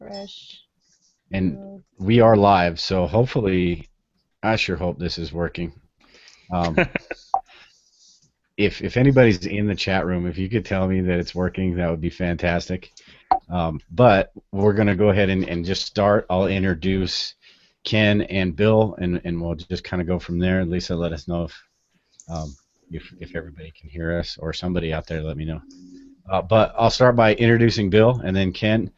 Fresh. And we are live, so hopefully, I sure hope this is working. Um, if anybody's in the chat room, if you could tell me that it's working, that would be fantastic. But we're going to go ahead and just start. I'll introduce Ken and Bill, and we'll just kind of go from there. Lisa, let us know if everybody can hear us, or somebody out there let me know. But I'll start by introducing Bill, and then Ken.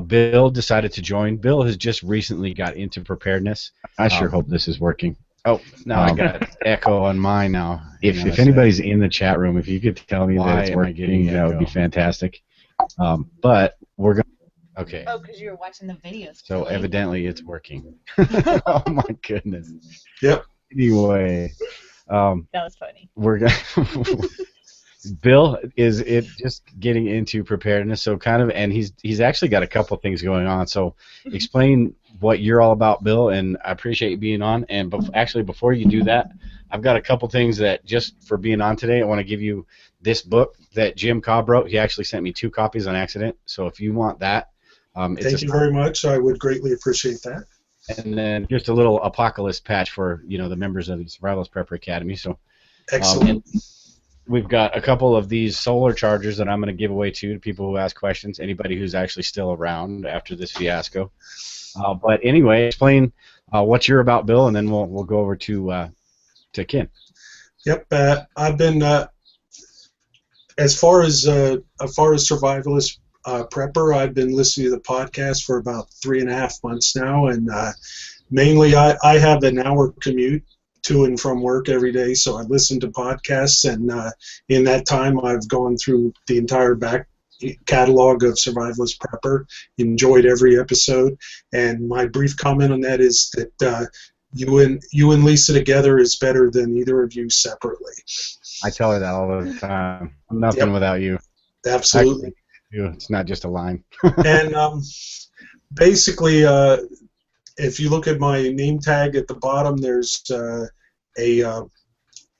Bill decided to join. Bill has just recently got into preparedness. I sure hope this is working. Oh, now I got echo on mine now. If anybody's in the chat room, if you could tell me that it's working, that would be fantastic. But we're going to... Okay. Oh, because you were watching the videos. So evidently it's working. Oh, my goodness. Yep. Anyway. That was funny. We're going to... Bill is just getting into preparedness, so kind of, and he's actually got a couple things going on. So explain what you're all about, Bill, and I appreciate you being on. And actually, before you do that, I've got a couple things that just for being on today, I want to give you this book that Jim Cobb wrote. He actually sent me 2 copies on accident, so if you want that, thank you very much. I would greatly appreciate that. And then just a little apocalypse patch for the members of the Survivalist Prepper Academy. So excellent. We've got a couple of these solar chargers that I'm going to give away to people who ask questions, anybody who's actually still around after this fiasco. But anyway, explain what you're about, Bill, and then we'll go over to Ken. Yep, I've been as far as survivalist prepper, I've been listening to the podcast for about 3.5 months now, and mainly I have an hour commute to and from work every day, so I listen to podcasts, and in that time I've gone through the entire back catalog of Survivalist Prepper, enjoyed every episode, and my brief comment on that is that you and Lisa together is better than either of you separately. I tell her that all the time. I'm nothing without you. Absolutely. It's not just a line. And basically, if you look at my name tag at the bottom, there's a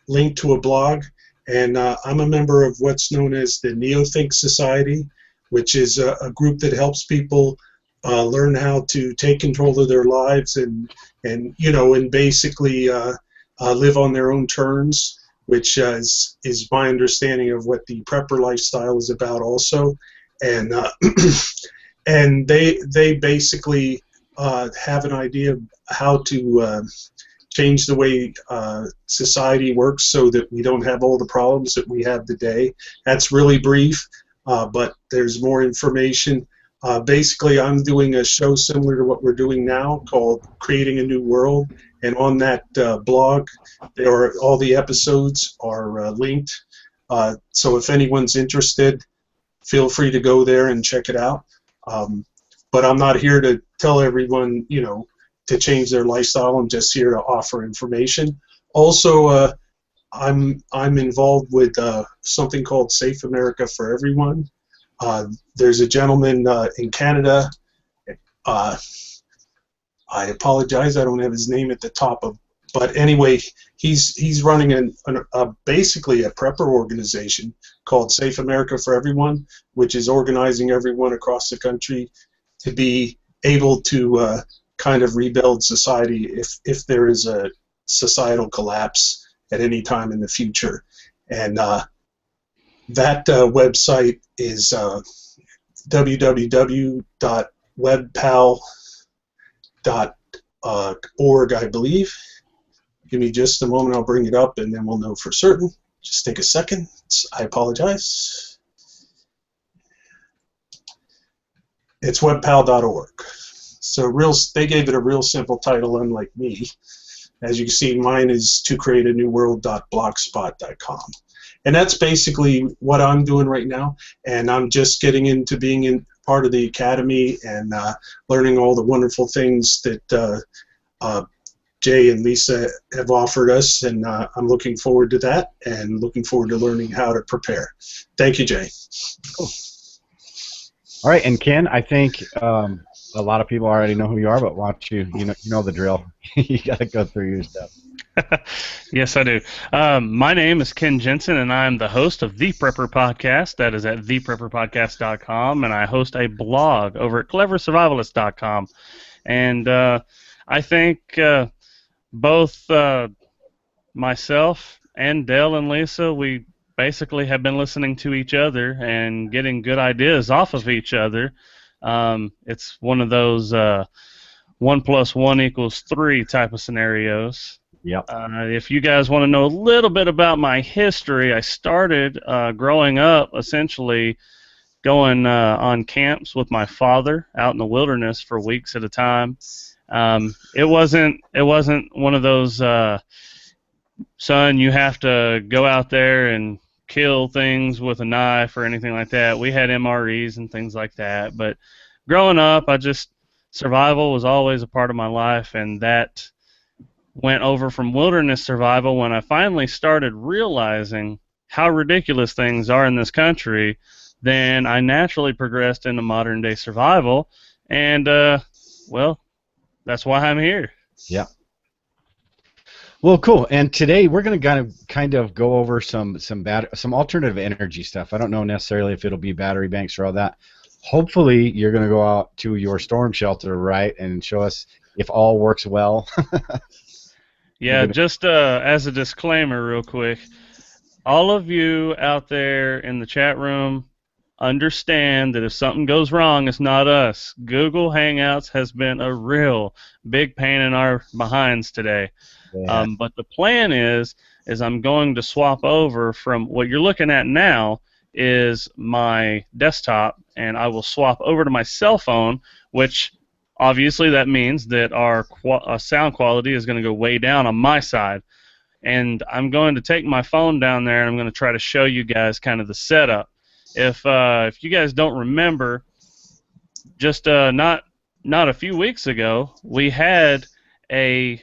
link to a blog, and I'm a member of what's known as the Neothink Society, which is a group that helps people learn how to take control of their lives and basically live on their own terms, which is my understanding of what the prepper lifestyle is about also. And and they basically have an idea of how to change the way society works so that we don't have all the problems that we have today. That's really brief, but there's more information. Basically, I'm doing a show similar to what we're doing now called Creating a New World, and on that blog, all the episodes are linked. So if anyone's interested, feel free to go there and check it out. But I'm not here to tell everyone, to change their lifestyle. I'm just here to offer information. Also, I'm involved with something called Safe America for Everyone. There's a gentleman in Canada. I apologize, I don't have his name at the top of. But anyway, he's running basically a prepper organization called Safe America for Everyone, which is organizing everyone across the country to be able to kind of rebuild society if there is a societal collapse at any time in the future. And that website is www.webpal.org, I believe. Give me just a moment, I'll bring it up, and then we'll know for certain. Just take a second. I apologize. It's webpal.org. So they gave it a real simple title, unlike me. As you can see, mine is tocreatenewworld.blogspot.com. And that's basically what I'm doing right now, and I'm just getting into being in part of the academy and learning all the wonderful things that Jay and Lisa have offered us, and I'm looking forward to that and looking forward to learning how to prepare. Thank you, Jay. Cool. All right, and Ken, I think a lot of people already know who you are, but watch you know the drill. You got to go through your stuff. Yes, I do. My name is Ken Jensen, and I'm the host of The Prepper Podcast. That is at theprepperpodcast.com, and I host a blog over at cleversurvivalist.com. And I think both myself and Dale and Lisa, we basically have been listening to each other and getting good ideas off of each other. It's one of those 1+1 = 3 type of scenarios. Yep. If you guys want to know a little bit about my history, I started growing up essentially going on camps with my father out in the wilderness for weeks at a time. It wasn't one of those son, you have to go out there and kill things with a knife or anything like that. We had MREs and things like that, but growing up, survival was always a part of my life, and that went over from wilderness survival when I finally started realizing how ridiculous things are in this country. Then I naturally progressed into modern day survival, and well, that's why I'm here. Yeah. Well, cool. And today we're going to kind of go over some alternative energy stuff. I don't know necessarily if it'll be battery banks or all that. Hopefully, you're going to go out to your storm shelter, right, and show us if all works well. Yeah, just as a disclaimer, real quick, all of you out there in the chat room understand that if something goes wrong, it's not us. Google Hangouts has been a real big pain in our behinds today. Yeah. But the plan is I'm going to swap over from what you're looking at now is my desktop, and I will swap over to my cell phone, which obviously that means that our sound quality is going to go way down on my side. And I'm going to take my phone down there, and I'm going to try to show you guys kind of the setup. If you guys don't remember, just not a few weeks ago, we had a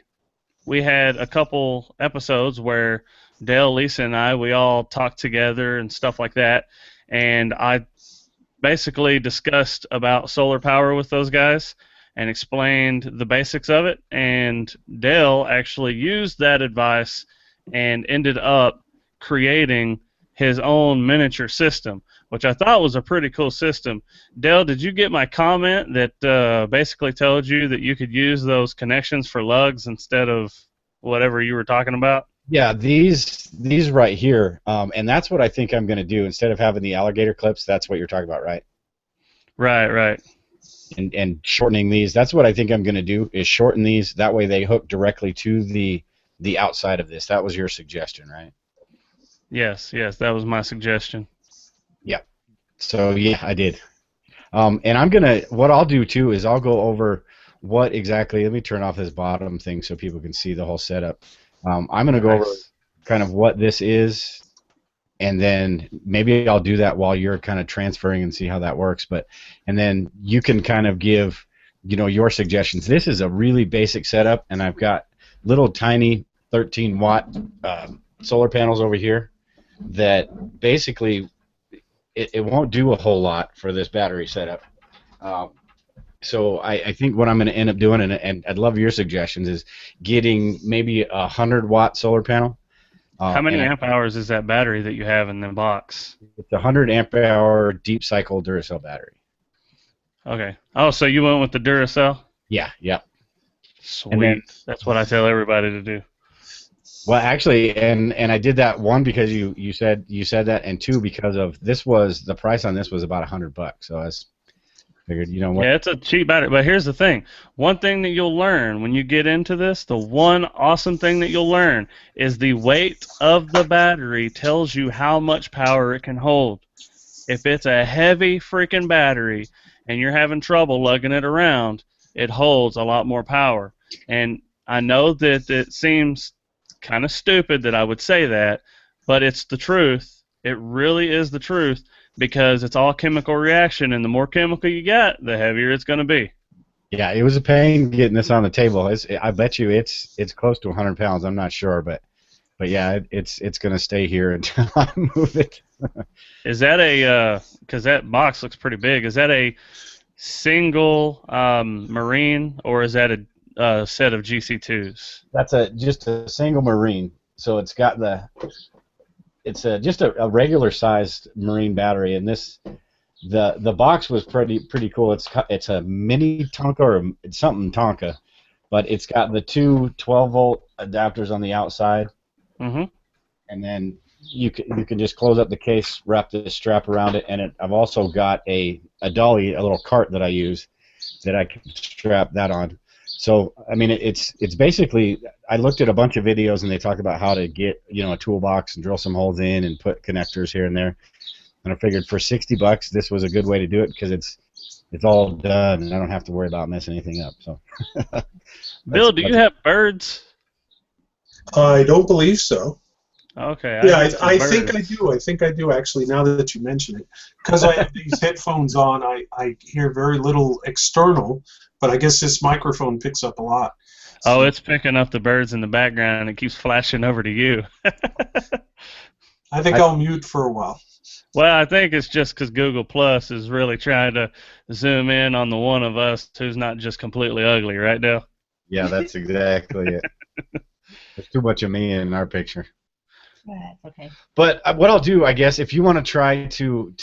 couple episodes where Dale, Lisa, and we all talked together and stuff like that, and I basically discussed about solar power with those guys and explained the basics of it, and Dale actually used that advice and ended up creating his own miniature system, which I thought was a pretty cool system. Dale, did you get my comment that basically told you that you could use those connections for lugs instead of whatever you were talking about? Yeah, these right here, and that's what I think I'm going to do. Instead of having the alligator clips, that's what you're talking about, right? Right. And shortening these, that's what I think I'm going to do, is shorten these. That way they hook directly to the outside of this. That was your suggestion, right? Yes, that was my suggestion. Yeah. So yeah, I did. And what I'll do too is I'll go over what exactly. Let me turn off this bottom thing so people can see the whole setup. I'm going to go over kind of what this is, and then maybe I'll do that while you're kind of transferring and see how that works. And then you can kind of give, your suggestions. This is a really basic setup, and I've got little tiny 13-watt solar panels over here that basically it won't do a whole lot for this battery setup. So I think what I'm going to end up doing, and I'd love your suggestions, is getting maybe a 100-watt solar panel. How many amp hours is that battery that you have in the box? It's a 100 amp hour deep cycle Duracell battery. Okay. Oh, so you went with the Duracell? Yeah. Sweet. That's what I tell everybody to do. Well, actually, and I did that, one, because you said that, and two, because of the price on this was about $100. So I figured, what? Yeah, it's a cheap battery. But here's the thing. One thing that you'll learn when you get into this, the one awesome thing that you'll learn is the weight of the battery tells you how much power it can hold. If it's a heavy freaking battery and you're having trouble lugging it around, it holds a lot more power. And I know that it seems kind of stupid that I would say that, but it's the truth. It really is the truth, because it's all chemical reaction, and the more chemical you get, the heavier it's going to be. Yeah, it was a pain getting this on the table. I bet you it's close to 100 pounds. I'm not sure, but yeah, it's going to stay here until I move it. Is that because that box looks pretty big, is that a single marine, or is that set of GC2s? That's just a single marine. So it's got just a regular sized marine battery, and the box was pretty cool. It's a mini Tonka, or it's something Tonka, but it's got the two 12-volt adapters on the outside, Mm-hmm. and then you can just close up the case, wrap the strap around it, and I've also got a dolly, a little cart that I use that I can strap that on. So I mean, it's basically, I looked at a bunch of videos and they talk about how to get a toolbox and drill some holes in and put connectors here and there, and I figured for $60 this was a good way to do it because it's all done and I don't have to worry about messing anything up. So Bill, do you have birds? I don't believe so. Okay. Yeah, have some I think I birds. do. I think I do, actually, now that you mention it. Because I have these headphones on, I hear very little external, but I guess this microphone picks up a lot. Oh, it's picking up the birds in the background and it keeps flashing over to you. I think I'll mute for a while. Well, I think it's just because Google Plus is really trying to zoom in on the one of us who's not just completely ugly, right, Dale? yeah, that's exactly it. There's too much of me in our picture. That's okay. But what I'll do, I guess, if you want to try to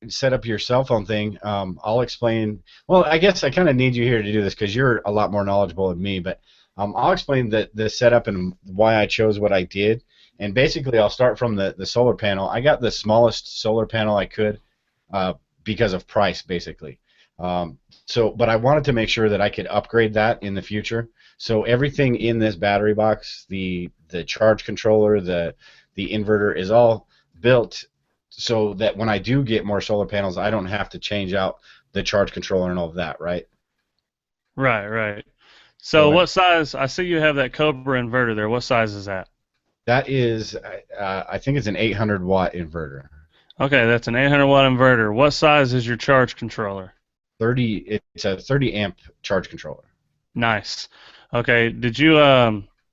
set up your cell phone thing, I'll explain. Well, I guess I kind of need you here to do this because you're a lot more knowledgeable than me. But I'll explain the setup and why I chose what I did. And basically, I'll start from the solar panel. I got the smallest solar panel I could because of price, basically. But I wanted to make sure that I could upgrade that in the future. So everything in this battery box, the charge controller, the inverter, is all built so that when I do get more solar panels, I don't have to change out the charge controller and all of that, right? Right. So what size? I see you have that Cobra inverter there. What size is that? That is, I think it's an 800-watt inverter. Okay, that's an 800-watt inverter. What size is your charge controller? It's a 30-amp charge controller. Nice. Okay, did you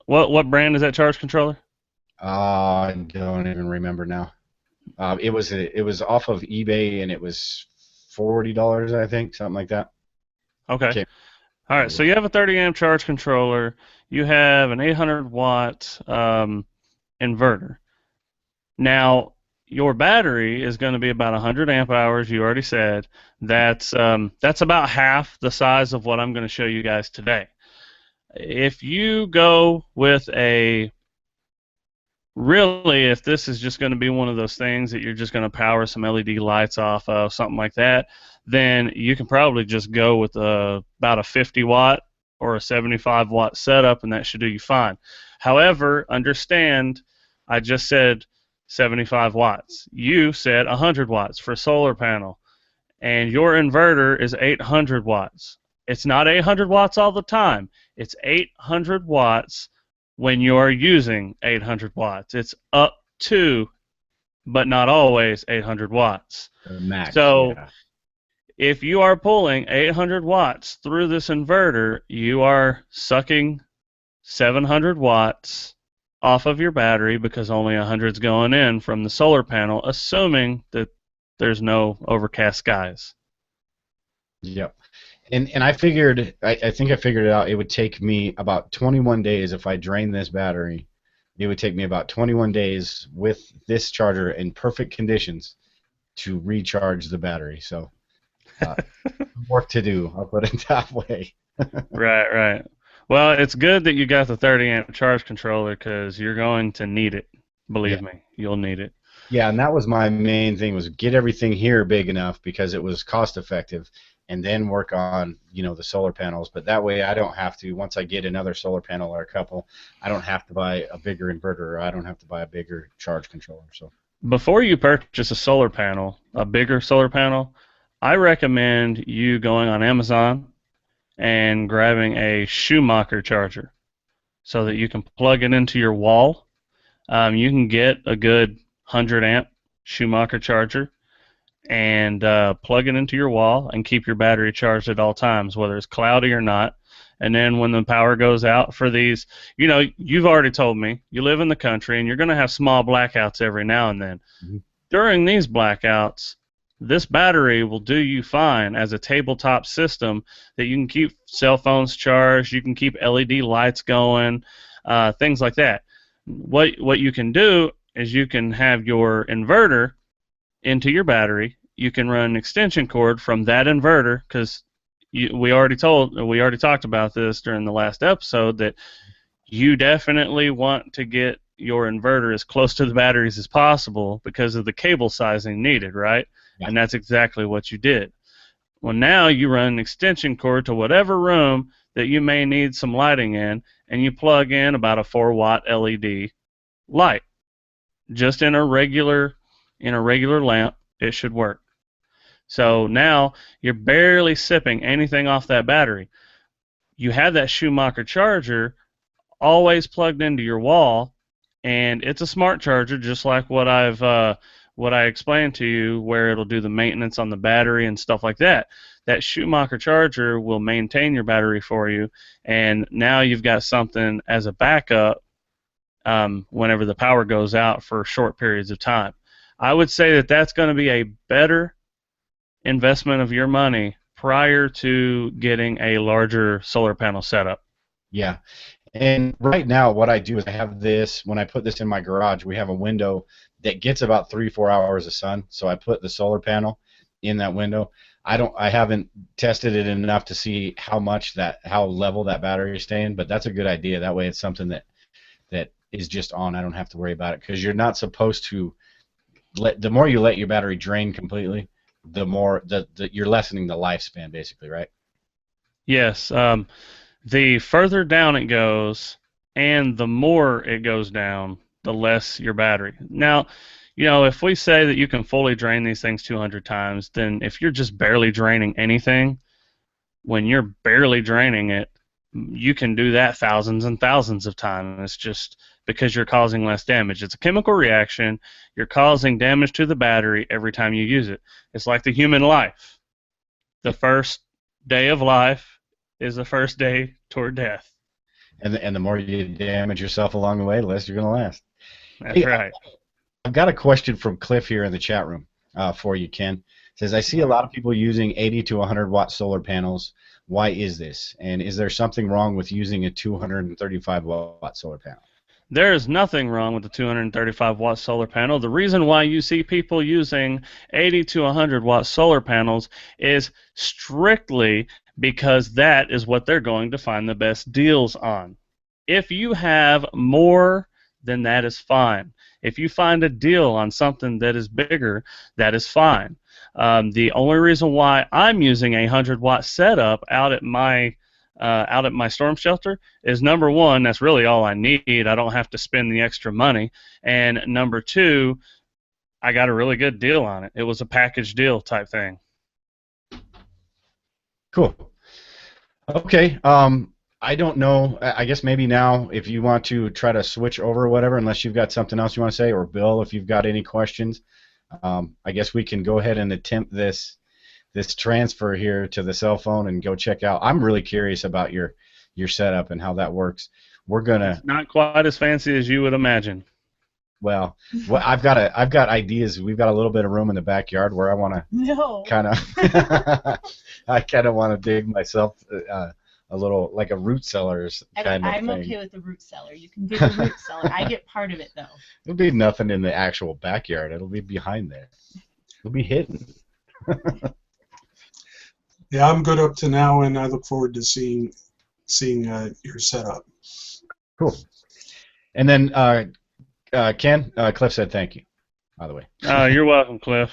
what brand is that charge controller? I don't even remember now. It was off of eBay and it was $40, I think, something like that. Okay. All right, so you have a 30-amp charge controller. You have an 800-watt inverter. Now, your battery is going to be about 100 amp hours. You already said that's about half the size of what I'm going to show you guys today. If you go with if this is just going to be one of those things that you're just going to power some LED lights off of, something like that, then you can probably just go with about a 50-watt or a 75-watt setup, and that should do you fine. However, understand, I just said 75 watts. You said 100 watts for a solar panel, and your inverter is 800 watts. It's not 800 watts all the time. It's 800 watts when you're using 800 watts. It's up to, but not always, 800 watts. Max, so yeah. If you are pulling 800 watts through this inverter, you are sucking 700 watts off of your battery because only 100 is going in from the solar panel, assuming that there's no overcast skies. Yep. And I figured, I think I figured it out. It would take me about 21 days if I drain this battery. It would take me about 21 days with this charger in perfect conditions to recharge the battery. So, work to do. I'll put it that way. Right. Well, it's good that you got the 30-amp charge controller because you're going to need it. Believe me, you'll need it. Yeah, and that was my main thing, was get everything here big enough because it was cost effective, and then work on, the solar panels. But that way I don't have to, once I get another solar panel or a couple, I don't have to buy a bigger inverter, or I don't have to buy a bigger charge controller. So before you purchase a solar panel, a bigger solar panel, I recommend you going on Amazon and grabbing a Schumacher charger so that you can plug it into your wall. You can get a good 100-amp Schumacher charger and plug it into your wall and keep your battery charged at all times, whether it's cloudy or not. And then when the power goes out for these, you've already told me you live in the country and you're going to have small blackouts every now and then. Mm-hmm. During these blackouts, this battery will do you fine as a tabletop system that you can keep cell phones charged, you can keep LED lights going, things like that. What you can do is you can have your inverter into your battery. You can run an extension cord from that inverter, because we already talked about this during the last episode, that you definitely want to get your inverter as close to the batteries as possible because of the cable sizing needed, right? Yeah. And that's exactly what you did. Well, now you run an extension cord to whatever room that you may need some lighting in, and you plug in about a 4-watt LED light. Just in a regular lamp, it should work. So now you're barely sipping anything off that battery. You have that Schumacher charger always plugged into your wall, and it's a smart charger, just like what I explained to you, where it'll do the maintenance on the battery and stuff like that. That Schumacher charger will maintain your battery for you, and now you've got something as a backup whenever the power goes out for short periods of time. I would say that that's going to be a better investment of your money prior to getting a larger solar panel setup. Yeah. And right now, what I do is I have this, when I put this in my garage, we have a window that gets about 3-4 hours of sun. So I put the solar panel in that window. I haven't tested it enough to see how level that battery is staying, but that's a good idea. That way it's something that is just on. I don't have to worry about it, because you're not supposed to the more you let your battery drain completely, the more you're lessening the lifespan, basically, right? Yes. The further down it goes and the more it goes down, the less your battery. Now, if we say that you can fully drain these things 200 times, then if you're just barely draining anything, when you're barely draining it, you can do that thousands and thousands of times. It's just because you're causing less damage. It's a chemical reaction. You're causing damage to the battery every time you use it. It's like the human life. The first day of life is the first day toward death. And the more you damage yourself along the way, the less you're going to last. That's right. I've got a question from Cliff here in the chat room for you, Ken. It says, I see a lot of people using 80 to 100 watt solar panels. Why is this? And is there something wrong with using a 235 watt solar panel? There is nothing wrong with the 235 watt solar panel. The reason why you see people using 80 to 100 watt solar panels is strictly because that is what they're going to find the best deals on. If you have more, then that is fine. If you find a deal on something that is bigger, that is fine. The only reason why I'm using a 100-watt setup out at my storm shelter is, number one, that's really all I need. I don't have to spend the extra money. And number two, I got a really good deal on it. It was a package deal type thing. Cool. Okay. I don't know. I guess maybe now, if you want to try to switch over or whatever, unless you've got something else you want to say, or Bill, if you've got any questions, I guess we can go ahead and attempt this transfer here to the cell phone and go check out. I'm really curious about your setup and how that works. We're gonna. It's not quite as fancy as you would imagine. Well, I've got ideas. We've got a little bit of room in the backyard where I want to kind of I kind of want to dig myself a little, like a root cellar kind of thing. I'm okay with the root cellar. You can get the root cellar. I get part of it though. It'll be nothing in the actual backyard. It'll be behind there. It'll be hidden. Yeah, I'm good up to now, and I look forward to seeing your setup. Cool. And then Ken, Cliff said thank you, by the way. You're welcome, Cliff.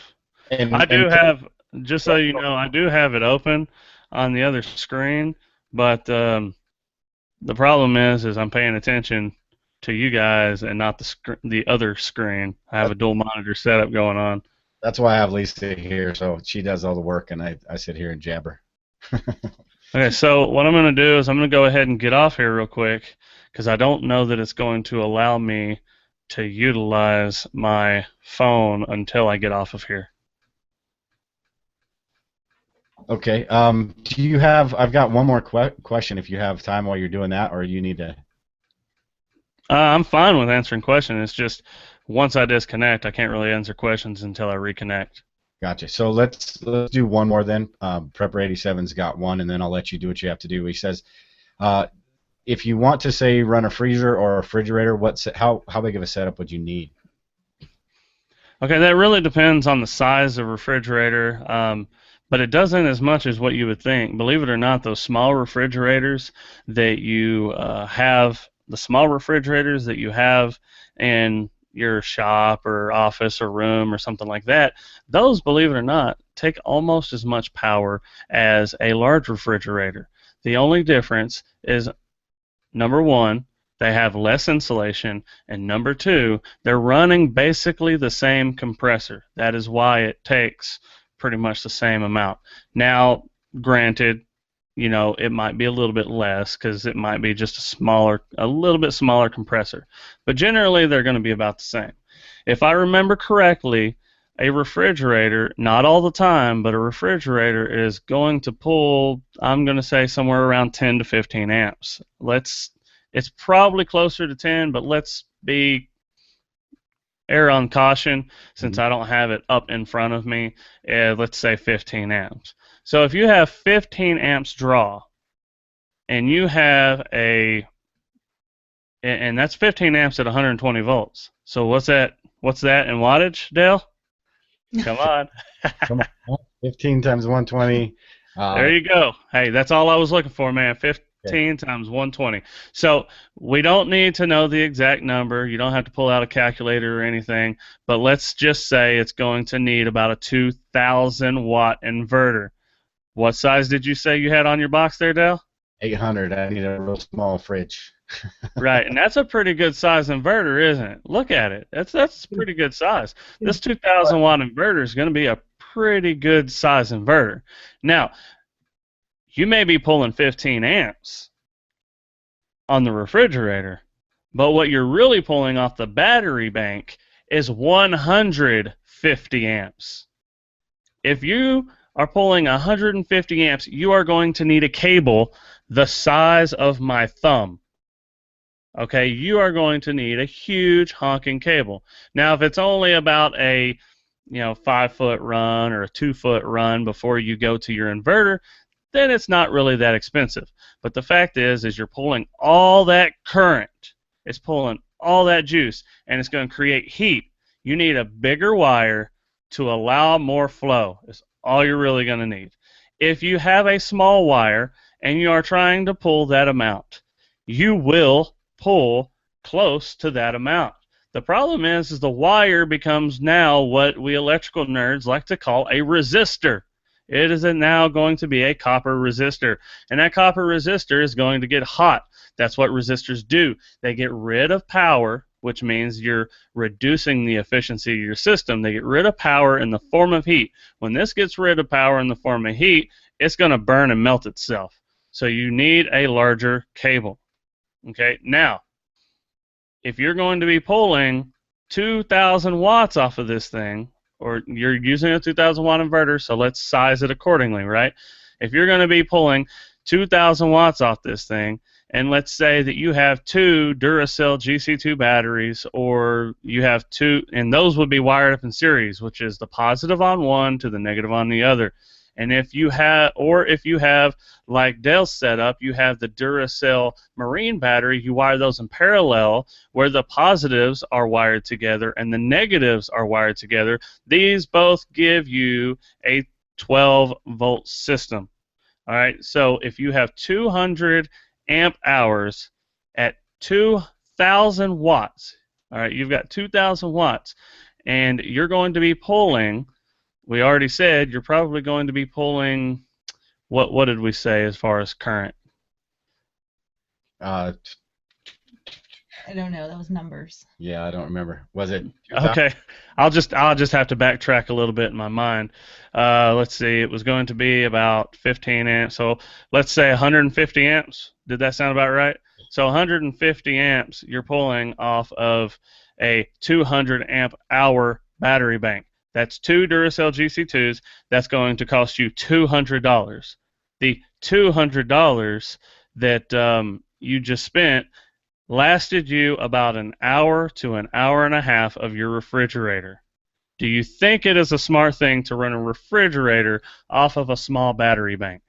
And I do have, just so you know, I do have it open on the other screen, but the problem is I'm paying attention to you guys and not the other screen. I have a dual monitor setup going on. That's why I have Lisa here, so she does all the work, and I sit here and jabber. Okay, so what I'm going to do is I'm going to go ahead and get off here real quick, because I don't know that it's going to allow me to utilize my phone until I get off of here. Okay. Do you have? I've got one more question. If you have time while you're doing that, or you need to. I'm fine with answering questions. It's just once I disconnect, I can't really answer questions until I reconnect. Gotcha. So let's do one more then. Prepper 87's got one, and then I'll let you do what you have to do. He says, if you want to say run a freezer or a refrigerator, how big of a setup would you need? Okay, that really depends on the size of refrigerator, but it doesn't as much as what you would think. Believe it or not, those small refrigerators that you have, the small refrigerators that you have in your shop or office or room or something like that, those, believe it or not, take almost as much power as a large refrigerator. The only difference is, number one, they have less insulation, and number two, they're running basically the same compressor. That is why it takes pretty much the same amount. Now, granted, you know, it might be a little bit less because it might be just a little bit smaller compressor. But generally, they're going to be about the same. If I remember correctly, a refrigerator, not all the time, but a refrigerator is going to pull, I'm going to say somewhere around 10 to 15 amps. It's probably closer to 10, but let's be err on caution since I don't have it up in front of me. Let's say 15 amps. So if you have 15 amps draw, and you have and that's 15 amps at 120 volts. So what's that in wattage, Dale? Come on. Come on. 15 times 120. There you go. Hey, that's all I was looking for, man. 15 times 120. So we don't need to know the exact number. You don't have to pull out a calculator or anything. But let's just say it's going to need about a 2,000 watt inverter. What size did you say you had on your box there, Dale? 800. I need a real small fridge. Right, and that's a pretty good size inverter, isn't it? Look at it. That's pretty good size. This 2,000 watt inverter is going to be a pretty good size inverter. Now, you may be pulling 15 amps on the refrigerator, but what you're really pulling off the battery bank is 150 amps. If you are pulling 150 amps, you are going to need a cable the size of my thumb. Okay, you are going to need a huge honking cable. Now, if it's only about a 5-foot run or a 2-foot run before you go to your inverter, then it's not really that expensive. But the fact is you're pulling all that current, it's pulling all that juice, and it's going to create heat. You need a bigger wire to allow more flow. Is all you're really going to need. If you have a small wire and you are trying to pull that amount, you will pull close to that amount. The problem is the wire becomes now what we electrical nerds like to call a resistor. It is now going to be a copper resistor, and that copper resistor is going to get hot. That's what resistors do. They get rid of power, which means you're reducing the efficiency of your system. They get rid of power in the form of heat. When this gets rid of power in the form of heat, it's going to burn and melt itself. So you need a larger cable. Okay, now, if you're going to be pulling 2,000 watts off of this thing, or you're using a 2,000 watt inverter, so let's size it accordingly, right? If you're going to be pulling 2,000 watts off this thing, and let's say that you have 2 Duracell GC2 batteries, or you have 2, and those would be wired up in series, which is the positive on one to the negative on the other. And if you have, like Dale's setup, you have the Duracell marine battery, you wire those in parallel where the positives are wired together and the negatives are wired together. These both give you a 12-volt system. All right, so if you have 200 amp hours at 2,000 watts, all right, you've got 2,000 watts, and you're going to be pulling, we already said you're probably going to be pulling, what did we say as far as current? I don't know. That was numbers. Yeah, I don't remember. Was it? Okay, I'll just have to backtrack a little bit in my mind. Let's see. It was going to be about 15 amps. So let's say 150 amps. Did that sound about right? So 150 amps you're pulling off of a 200 amp hour battery bank. That's 2 Duracell GC2s. That's going to cost you $200. The $200 that you just spent lasted you about an hour to an hour and a half of your refrigerator. Do you think it is a smart thing to run a refrigerator off of a small battery bank?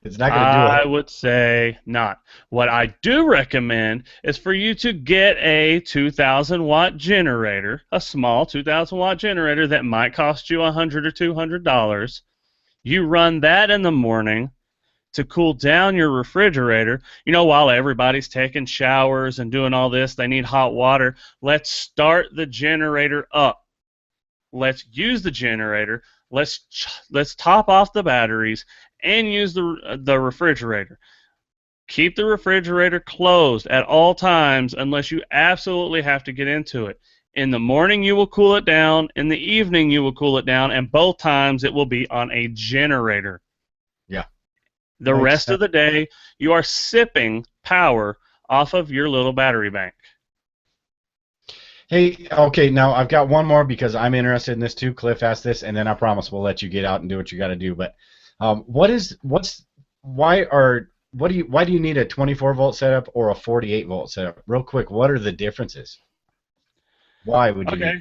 It's not going to do I it. would say not. What I do recommend is for you to get a 2,000 watt generator, a small 2,000 watt generator that might cost you $100 or $200. You run that in the morning to cool down your refrigerator. You know, while everybody's taking showers and doing all this, they need hot water. Let's start the generator up. Let's use the generator. Let's top off the batteries and use the refrigerator. Keep the refrigerator closed at all times unless you absolutely have to get into it. In the morning, you will cool it down. In the evening, you will cool it down. And both times, it will be on a generator. Yeah. The Makes rest sense. of the day, you are sipping power off of your little battery bank. Hey, okay, now I've got one more because I'm interested in this too. Cliff asked this, and then I promise we'll let you get out and do what you got to do. But why do you need a 24 volt setup or a 48 volt setup? Real quick, what are the differences? Why would you? Okay.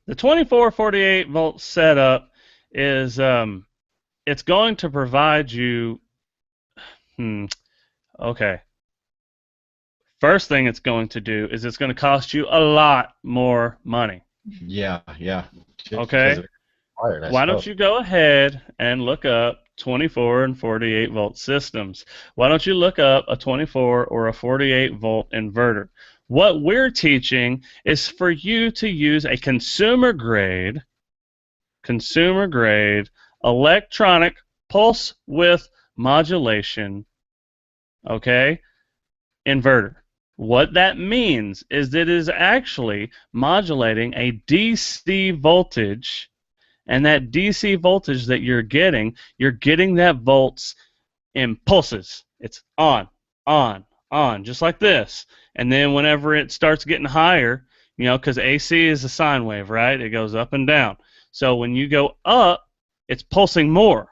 The 24, 48 volt setup is it's going to provide you. Okay. First thing it's going to do is it's going to cost you a lot more money. Yeah. Just Okay. because of the wire, I Why don't suppose. you go ahead and look up 24 and 48 volt systems? Why don't you look up a 24 or a 48 volt inverter? What we're teaching is for you to use a consumer grade electronic pulse width modulation, okay, inverter. What that means is that it is actually modulating a DC voltage, and that DC voltage that you're getting that volts in pulses. It's on, just like this. And then whenever it starts getting higher, you know, because AC is a sine wave, right? It goes up and down. So when you go up, it's pulsing more.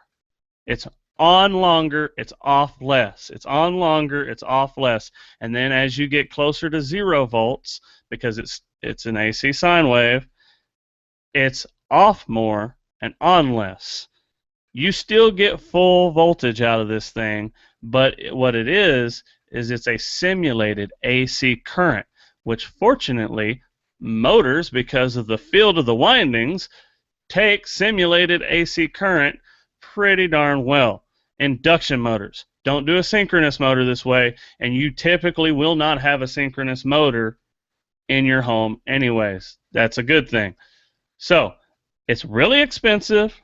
It's on longer, it's off less. It's on longer, it's off less. And then as you get closer to 0 volts, because it's an AC sine wave, it's off more and on less. You still get full voltage out of this thing, but what it is it's a simulated AC current, which fortunately motors, because of the field of the windings, take simulated AC current pretty darn well. Induction motors don't do a synchronous motor this way, and you typically will not have a synchronous motor in your home anyways. That's a good thing. So it's really expensive,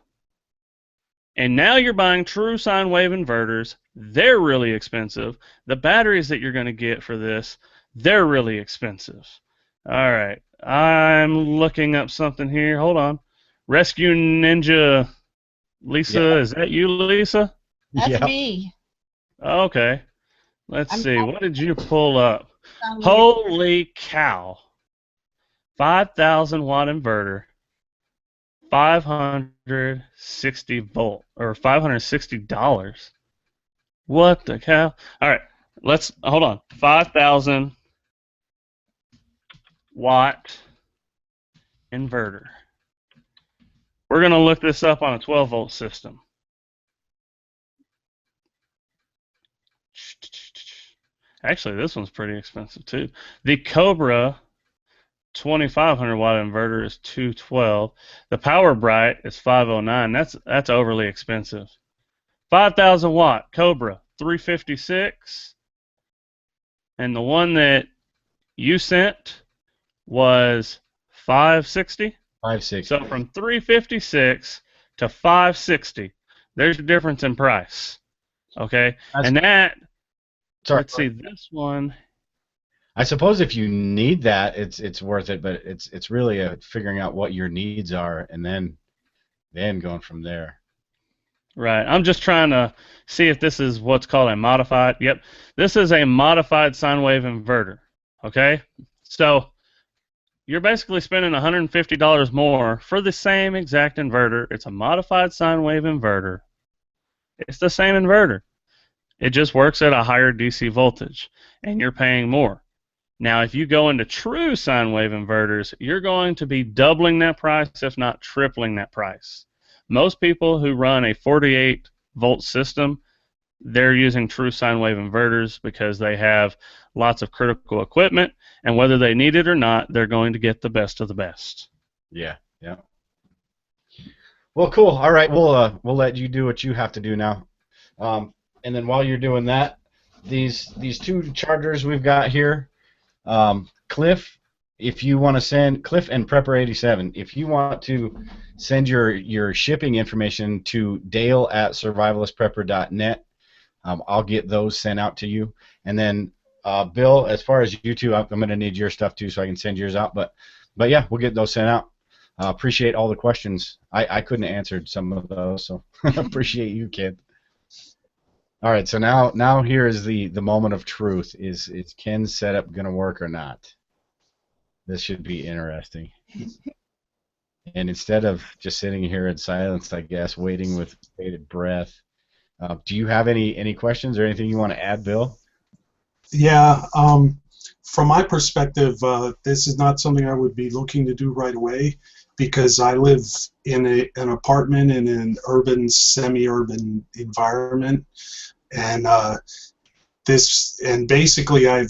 and now you're buying true sine wave inverters. They're really expensive. The batteries that you're going to get for this, they're really expensive. All right, I'm looking up something here. Hold on. Rescue Ninja Lisa, Yeah. is that you, Lisa? That's Yeah. me. Okay. Let's I'm see. not- What did you pull up? Sound weird. Holy cow. 5,000 watt inverter. 560 volt or $560. What the cow? All right. Let's hold on. 5,000 watt inverter. We're going to look this up on a 12 volt system. Actually, this one's pretty expensive too. The Cobra 2500 watt inverter is $212. The Power Bright is $509. That's overly expensive. 5,000 watt Cobra 356, and the one that you sent was 560. 560. So from 356 to 560, there's a difference in price. Okay, and that. Sorry. Let's see this one. I suppose if you need that, it's worth it, but it's really figuring out what your needs are and then going from there. Right. I'm just trying to see if this is what's called a modified. Yep. This is a modified sine wave inverter. Okay. So you're basically spending $150 more for the same exact inverter. It's a modified sine wave inverter. It's the same inverter. It just works at a higher DC voltage, and you're paying more. Now, if you go into true sine wave inverters, you're going to be doubling that price, if not tripling that price. Most people who run a 48-volt system, they're using true sine wave inverters because they have lots of critical equipment, and whether they need it or not, they're going to get the best of the best. Yeah, yeah. Well, cool. All right, we'll let you do what you have to do now. And then while you're doing that, these two chargers we've got here, Cliff, if you want to send Cliff and Prepper87, if you want to send your shipping information to Dale@survivalistprepper.net, I'll get those sent out to you. And then Bill, as far as you two, I'm going to need your stuff too, so I can send yours out. But yeah, we'll get those sent out. Appreciate all the questions. I couldn't have answered some of those, so appreciate you, kid. All right, so now here is the moment of truth. Is Ken's setup going to work or not? This should be interesting. And instead of just sitting here in silence, I guess, waiting with bated breath, do you have any questions or anything you want to add, Bill? Yeah, from my perspective, this is not something I would be looking to do right away because I live in an apartment in an urban, semi-urban environment, and basically I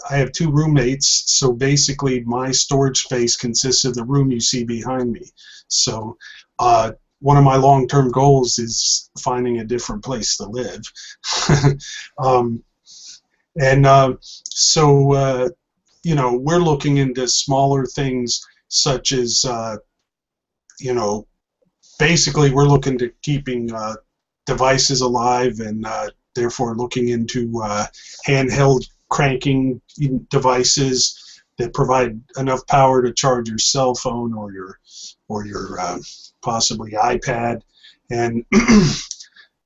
have two roommates, so basically my storage space consists of the room you see behind me. So one of my long-term goals is finding a different place to live. So you know, we're looking into smaller things such as basically we're looking to keeping devices alive, and therefore looking into handheld cranking devices that provide enough power to charge your cell phone or your possibly iPad. And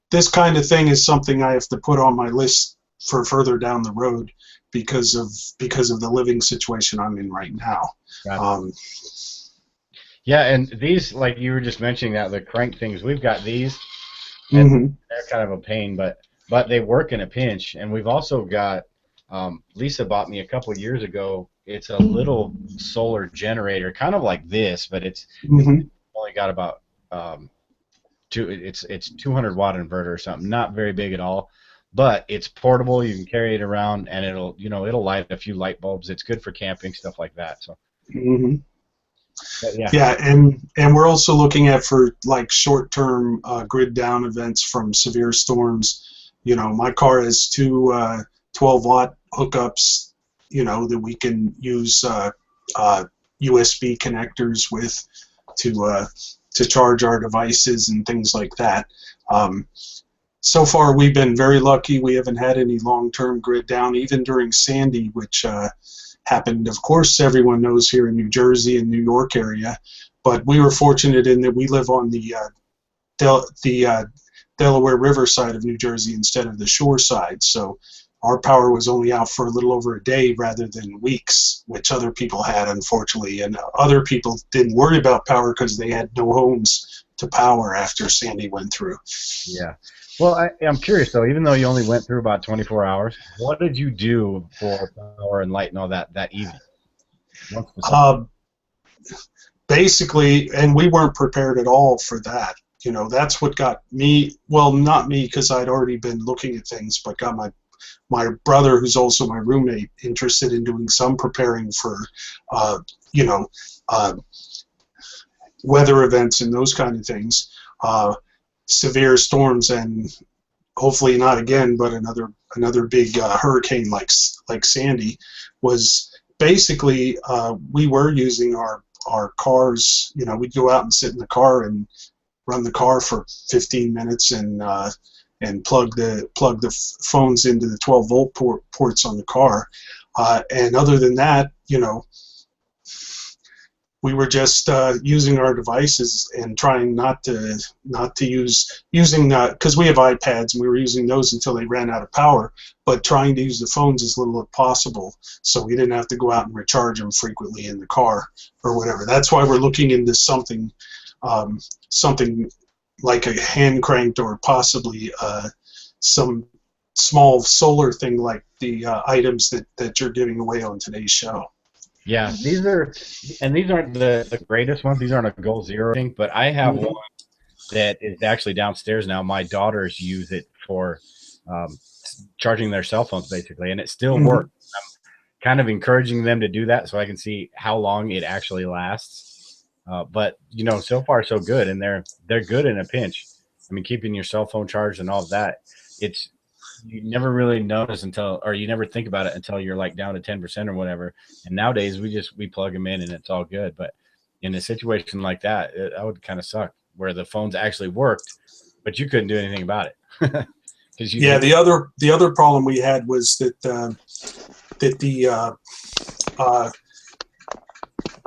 this kind of thing is something I have to put on my list for further down the road because of the living situation I'm in right now. Yeah, and these, like you were just mentioning, that the crank things, we've got these, and they're kind of a pain, but they work in a pinch. And we've also got, Lisa bought me a couple of years ago, it's a little solar generator, kind of like this, but it's only got about it's 200 watt inverter or something, not very big at all, but it's portable. You can carry it around, and it'll light a few light bulbs. It's good for camping, stuff like that. So. Yeah, and we're also looking at for like short-term grid down events from severe storms. You know, my car has two 12-watt hookups, that we can use USB connectors with to charge our devices and things like that. So far, we've been very lucky. We haven't had any long-term grid down, even during Sandy, which happened, of course, everyone knows, here in New Jersey and New York area. But we were fortunate in that we live on the Delaware River side of New Jersey instead of the shore side. So our power was only out for a little over a day rather than weeks, which other people had, unfortunately. And other people didn't worry about power because they had no homes to power after Sandy went through. Yeah. Well, I'm curious, though, even though you only went through about 24 hours, what did you do for power and light and all that evening? Basically, and we weren't prepared at all for that. That's what got me, well, not me because I'd already been looking at things, but got my brother, who's also my roommate, interested in doing some preparing for, weather events and those kind of things. Severe storms, and hopefully not again, but another big hurricane like Sandy. Was basically we were using our cars. We'd go out and sit in the car and run the car for 15 minutes and plug the phones into the 12-volt ports on the car. And other than that, we were just using our devices and trying not to using because we have iPads, and we were using those until they ran out of power, but trying to use the phones as little as possible so we didn't have to go out and recharge them frequently in the car or whatever. That's why we're looking into something like a hand cranked or possibly some small solar thing like the items that you're giving away on today's show. Yeah, these aren't the greatest ones. These aren't a goal zero thing, but I have one that is actually downstairs now. My daughters use it for charging their cell phones, basically, and it still works. I'm kind of encouraging them to do that so I can see how long it actually lasts. But so far so good, and they're good in a pinch. I mean, keeping your cell phone charged and all of that, you never really notice or you never think about it until you're like down to 10% or whatever. And nowadays we plug them in and it's all good. But in a situation like that, that would kind of suck, where the phones actually worked, but you couldn't do anything about it. Yeah, the other problem we had was that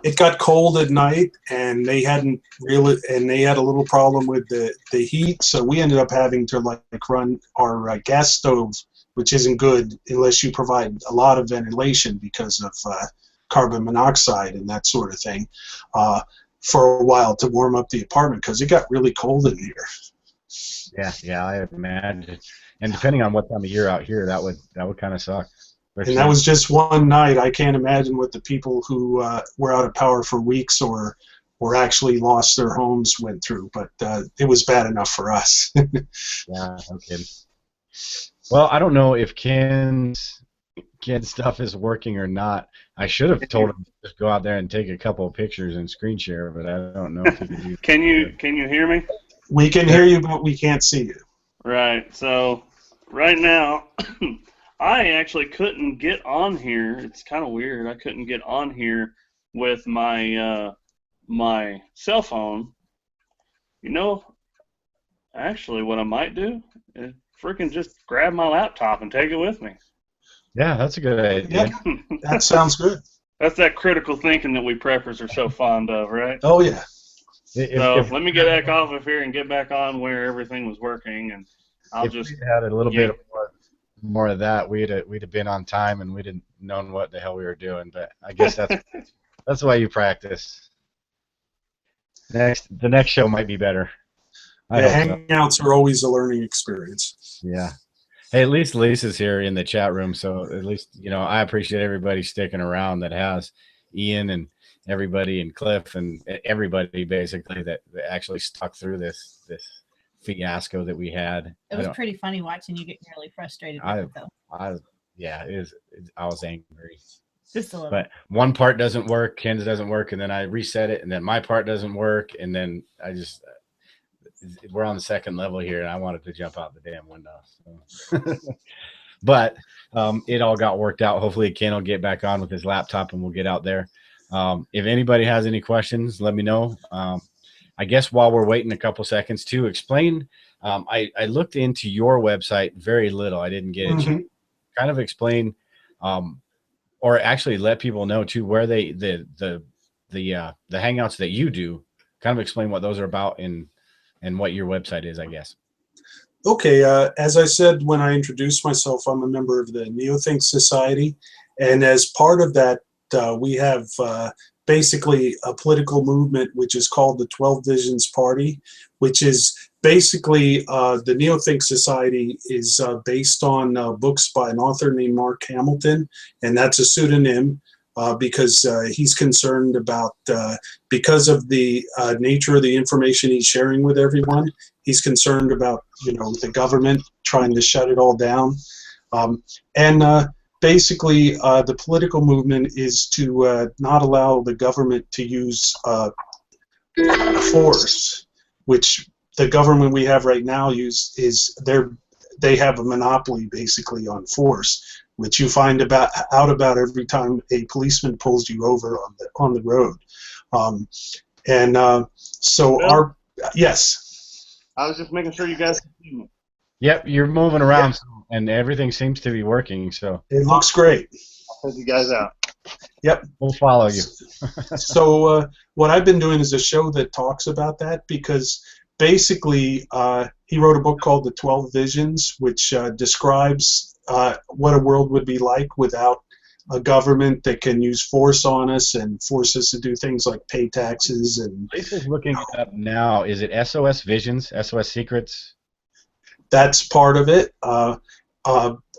it got cold at night, and they had a little problem with the heat, so we ended up having to run our gas stove, which isn't good unless you provide a lot of ventilation because of carbon monoxide and that sort of thing, for a while to warm up the apartment because it got really cold in here. Yeah, I imagine. And depending on what time of year out here, that would kind of suck. And that was just one night. I can't imagine what the people who were out of power for weeks or actually lost their homes went through. But it was bad enough for us. Yeah, okay. Well, I don't know if Ken's stuff is working or not. I should have told him to just go out there and take a couple of pictures and screen share, but I don't know if he can do that. Can you hear me? We can hear you, but we can't see you. Right. So right now, I actually couldn't get on here. It's kind of weird. I couldn't get on here with my my cell phone. Actually, what I might do is freaking just grab my laptop and take it with me. Yeah, that's a good idea. Yeah, that sounds good. That's that critical thinking that we preppers are so fond of, right? Oh, yeah. Let me get back off of here and get back on where everything was working, and I'll just we had a little bit more of that, we'd have been on time and we'd have known what the hell we were doing. But I guess that's why you practice. The next show might be better. Hangouts are always a learning experience. Yeah. Hey, at least Lisa's here in the chat room, so at least I appreciate everybody sticking around that has Ian and everybody and Cliff and everybody basically that actually stuck through this fiasco that we had. It was pretty funny watching you get really frustrated with it, though. I was angry. Just a little. But one part doesn't work, Ken's doesn't work, and then I reset it, and then my part doesn't work, and then we're on the second level here, and I wanted to jump out the damn window. So. But it all got worked out. Hopefully Ken will get back on with his laptop, and we'll get out there. If anybody has any questions, let me know. I guess while we're waiting a couple seconds to explain, I looked into your website very little. I didn't get it. Mm-hmm. Kind of explain, or actually let people know too where the hangouts that you do. Kind of explain what those are about and what your website is, I guess. Okay, as I said when I introduced myself, I'm a member of the NeoThink Society, and as part of that, we have basically a political movement which is called the 12 Visions Party, which is basically the NeoThink Society is based on books by an author named Mark Hamilton, and that's a pseudonym because he's concerned about, because of the nature of the information he's sharing with everyone, he's concerned about, the government trying to shut it all down. Basically, the political movement is to not allow the government to use force, which the government we have right now they have a monopoly basically on force, which you find out about every time a policeman pulls you over on the road. Yes. I was just making sure you guys can see me. Yep, you're moving around, and everything seems to be working. So it looks great. I'll take you guys out. Yep. We'll follow you. So what I've been doing is a show that talks about that, because basically he wrote a book called The 12 Visions, which describes what a world would be like without a government that can use force on us and force us to do things like pay taxes. And Lisa's looking it up now. Is it SOS Visions, SOS Secrets? That's part of it.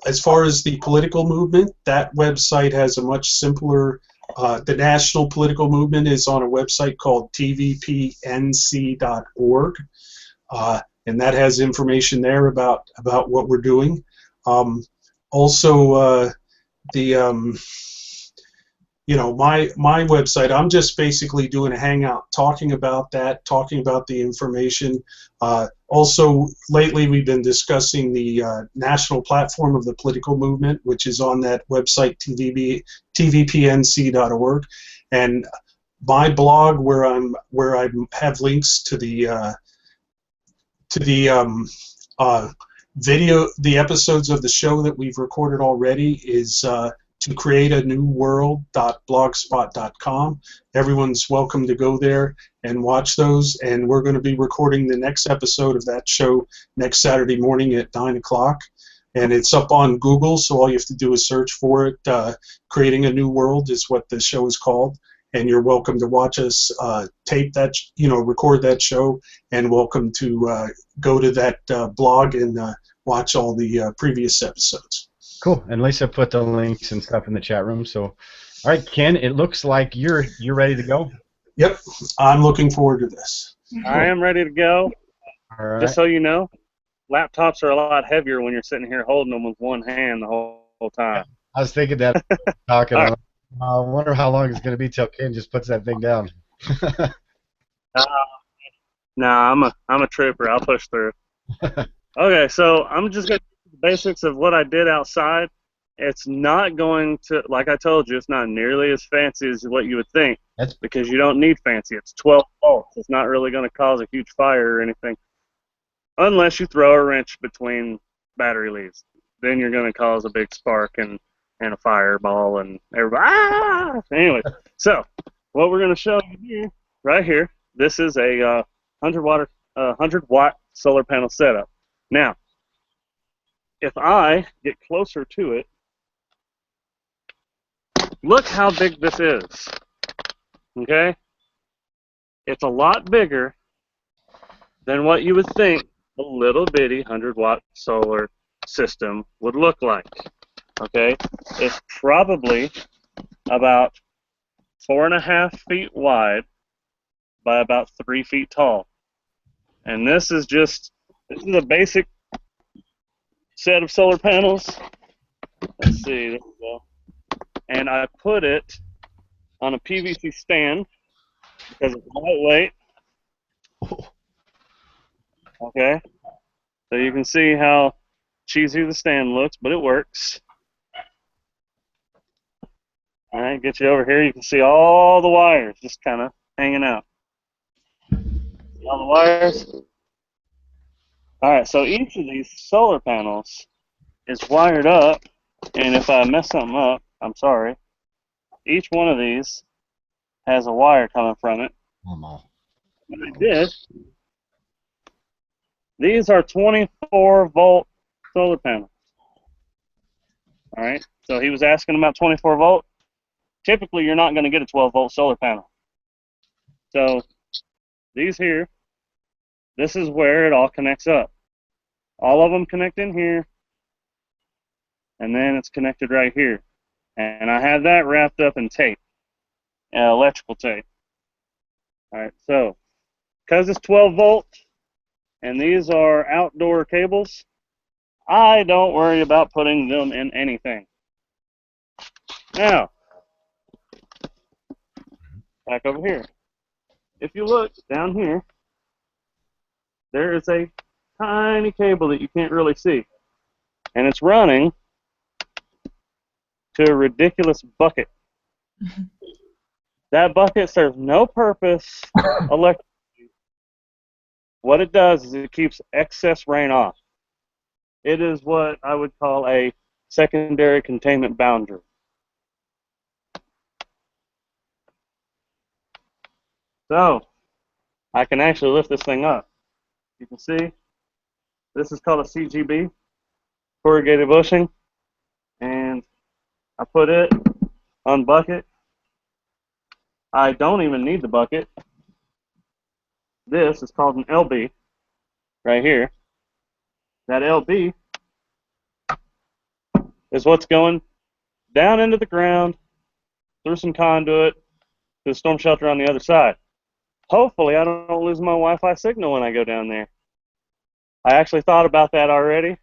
as far as the political movement, that website has a much simpler. The national political movement is on a website called tvpnc.org, and that has information there about what we're doing. Also, the my website, I'm just basically doing a hangout, talking about that, talking about the information. Also, lately we've been discussing the national platform of the political movement, which is on that website, tvpnc.org, and my blog, where I have links to the the episodes of the show that we've recorded already, is to create a new world.blogspot.com. Everyone's welcome to go there and watch those, and we're going to be recording the next episode of that show next Saturday morning at 9 o'clock, and it's up on Google, so all you have to do is search for it. Creating a New World is what the show is called, and you're welcome to watch us tape that, record that show, and welcome to go to that blog and watch all the previous episodes. Cool. And Lisa put the links and stuff in the chat room. So, all right, Ken, it looks like you're ready to go. Yep, I'm looking forward to this. I am ready to go. All right. Just so you know, laptops are a lot heavier when you're sitting here holding them with one hand the whole time. I was thinking that talking. All right. I wonder how long it's going to be till Ken just puts that thing down. Nah, I'm a trooper. I'll push through. Okay, so I'm just going to do the basics of what I did outside. It's not going to, like I told you, it's not nearly as fancy as what you would think, because you don't need fancy. It's 12 volts. It's not really going to cause a huge fire or anything, unless you throw a wrench between battery leads. Then you're going to cause a big spark and a fireball and everybody. Ah! Anyway, so what we're going to show you here, right here, this is a 100-watt solar panel setup. Now, if I get closer to it, look how big this is. Okay? It's a lot bigger than what you would think a little bitty 100-watt solar system would look like. Okay? It's probably about 4.5 feet wide by about 3 feet tall. And this is a basic set of solar panels. Let's see, there we go. And I put it on a PVC stand because it's lightweight. Okay, so you can see how cheesy the stand looks, but it works. All right, get you over here. You can see all the wires just kind of hanging out. See all the wires? All right, so each of these solar panels is wired up, and if I mess something up, I'm sorry. Each one of these has a wire coming from it. What I did, these are 24-volt solar panels. All right, so he was asking about 24-volt. Typically, you're not going to get a 12-volt solar panel. So these here, this is where it all connects up. All of them connect in here, and then it's connected right here. And I have that wrapped up in tape, electrical tape. All right, so because it's 12 volt and these are outdoor cables, I don't worry about putting them in anything. Now, back over here. If you look down here, there is a tiny cable that you can't really see, and it's running to a ridiculous bucket. That bucket serves no purpose electrically. What it does is it keeps excess rain off. It is what I would call a secondary containment boundary. So, I can actually lift this thing up. You can see, this is called a CGB, corrugated bushing, and I put it on bucket. I don't even need the bucket. This is called an LB, right here. That LB is what's going down into the ground through some conduit to the storm shelter on the other side. Hopefully, I don't lose my Wi-Fi signal when I go down there. I actually thought about that already,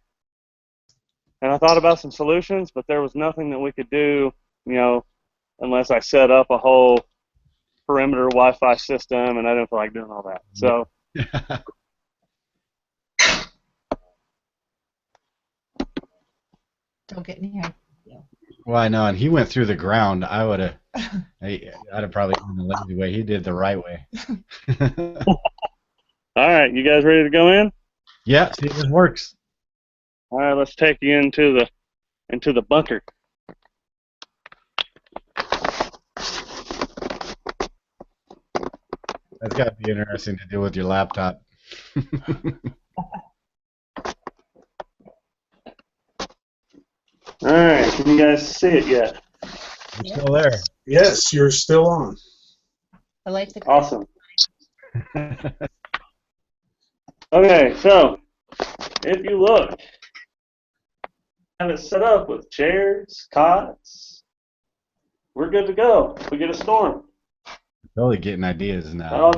and I thought about some solutions, but there was nothing that we could do, unless I set up a whole perimeter Wi-Fi system, and I didn't feel like doing all that. So. Don't get near. Well, I know, and he went through the ground. I'd have probably gone the lazy way. He did the right way. All right, you guys ready to go in? Yeah, see, this works. All right, let's take you into the bunker. That's got to be interesting to do with your laptop. All right, can you guys see it yet? You're still there. Yes, you're still on. I like the Awesome. Okay, so if you look, have it set up with chairs, cots. We're good to go. If we get a storm. Totally getting ideas now.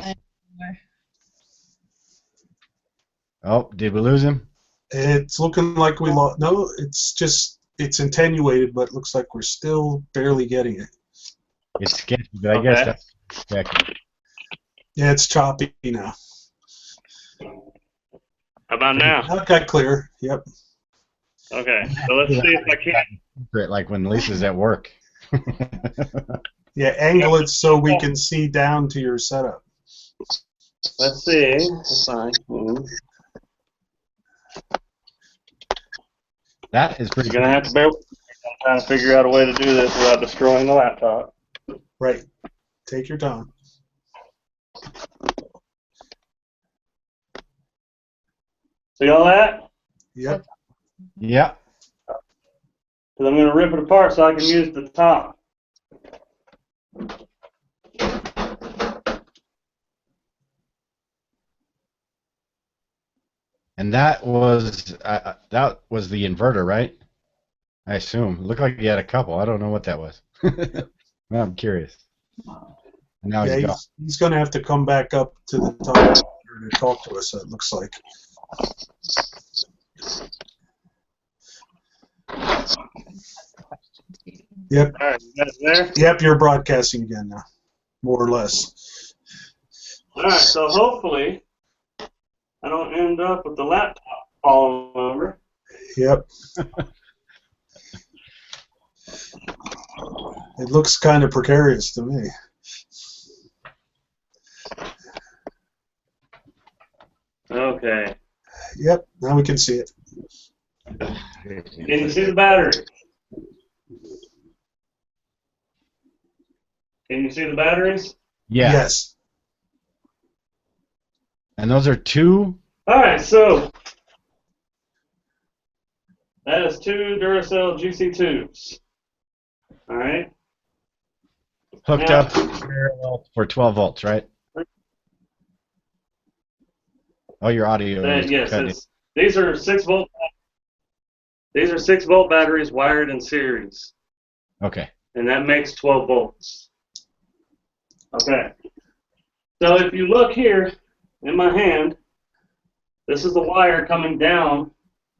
Oh, did we lose him? It's looking like we lost. No, it's attenuated, but it looks like we're still barely getting it. It's sketchy, but I guess that's sketchy. Yeah, it's choppy now. How about now? That got clear. Yep. Okay, so let's see if I can. Like when Lisa's at work. Yeah, angle it so we can see down to your setup. Let's see if I can. That is pretty. You're gonna have to bear with me. I'm trying to figure out a way to do this without destroying the laptop. Right. Take your time. See all that? Yep. Yeah. Because I'm gonna rip it apart so I can use the top. And that was the inverter, right? I assume. It looked like he had a couple. I don't know what that was. Well, I'm curious. And now Yeah, he's going to have to come back up to the top to talk to us, it looks like. Yep. All right, you guys there? Yep, you're broadcasting again now, more or less. All right, so hopefully I don't end up with the laptop falling over. Yep. It looks kind of precarious to me. Okay. Yep, now we can see it. Can you see the battery? Can you see the batteries? Yeah. Yes. And those are two. All right, so that is two Duracell GC2s. All right. Hooked Now, up parallel for 12 volts, right? Oh, your audio. Yes, these are 6-volt. These are 6-volt batteries wired in series, Okay. and that makes 12 volts. Okay. So if you look here in my hand, this is the wire coming down.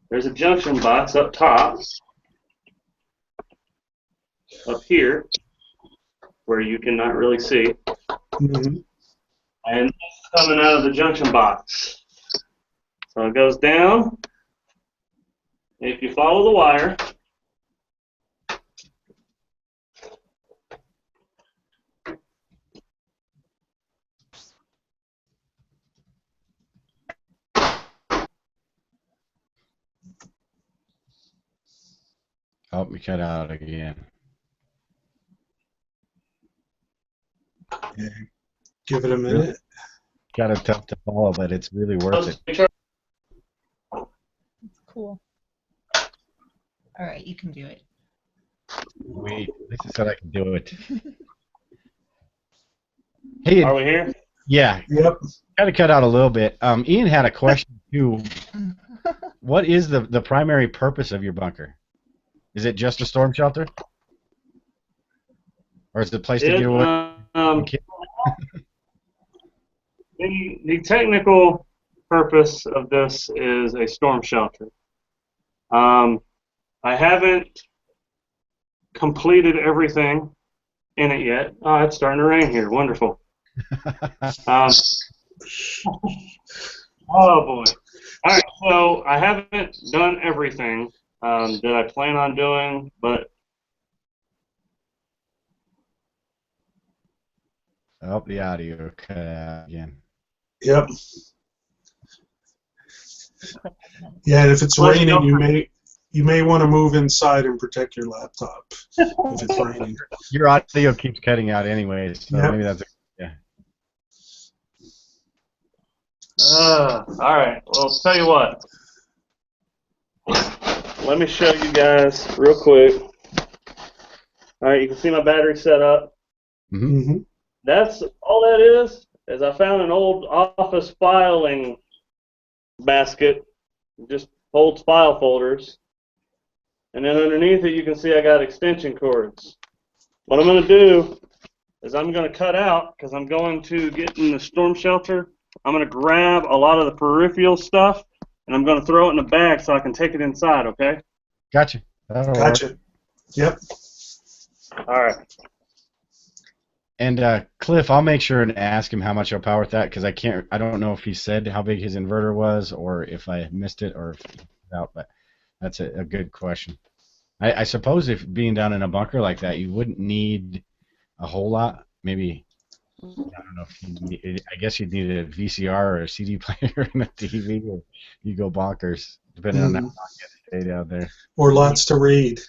There's a junction box up top, up here, where you cannot really see. Mm-hmm. And this is coming out of the junction box. So it goes down. If you follow the wire, Oh, we cut out again. Yeah. Give it a minute. Really? Kind of tough to follow, but it's really worth it. Cool. All right, you can do it. Lisa said I can do it. Hey, are we here? yeah, Yep. kind of cut out a little bit. Ian had a question too. What is the primary purpose of your bunker? Is it just a storm shelter? Or is it a place to It, get away? the technical purpose of this is a storm shelter. I haven't completed everything in it yet. Oh, it's starting to rain here. Wonderful. Oh boy. All right, so I haven't done everything that I plan on doing, but Oh, the audio cut out again. Yep. Yeah, and if it's raining, you may want to move inside and protect your laptop if it's raining. Your audio keeps cutting out anyway, so Yep. maybe that's yeah. all right. Well, tell you what. Let me show you guys real quick. All right, you can see my battery set up. Mm-hmm. That's all that is I found an old office filing basket, just holds file folders. And then underneath it, you can see I got extension cords. What I'm going to do is I'm going to cut out, because I'm going to get in the storm shelter. I'm going to grab a lot of the peripheral stuff, and I'm going to throw it in a bag so I can take it inside, okay? Gotcha. That'll Gotcha. work. Yep. All right. And Cliff, I'll make sure and ask him how much he'll power with that, because I don't know if he said how big his inverter was, or if I missed it, or if he out. But that's a good question. I suppose if being down in a bunker like that, you wouldn't need a whole lot. Maybe, I don't know if I guess you'd need a VCR or a CD player and a TV, or you go bonkers, depending on how long you stay down there. Or lots to read.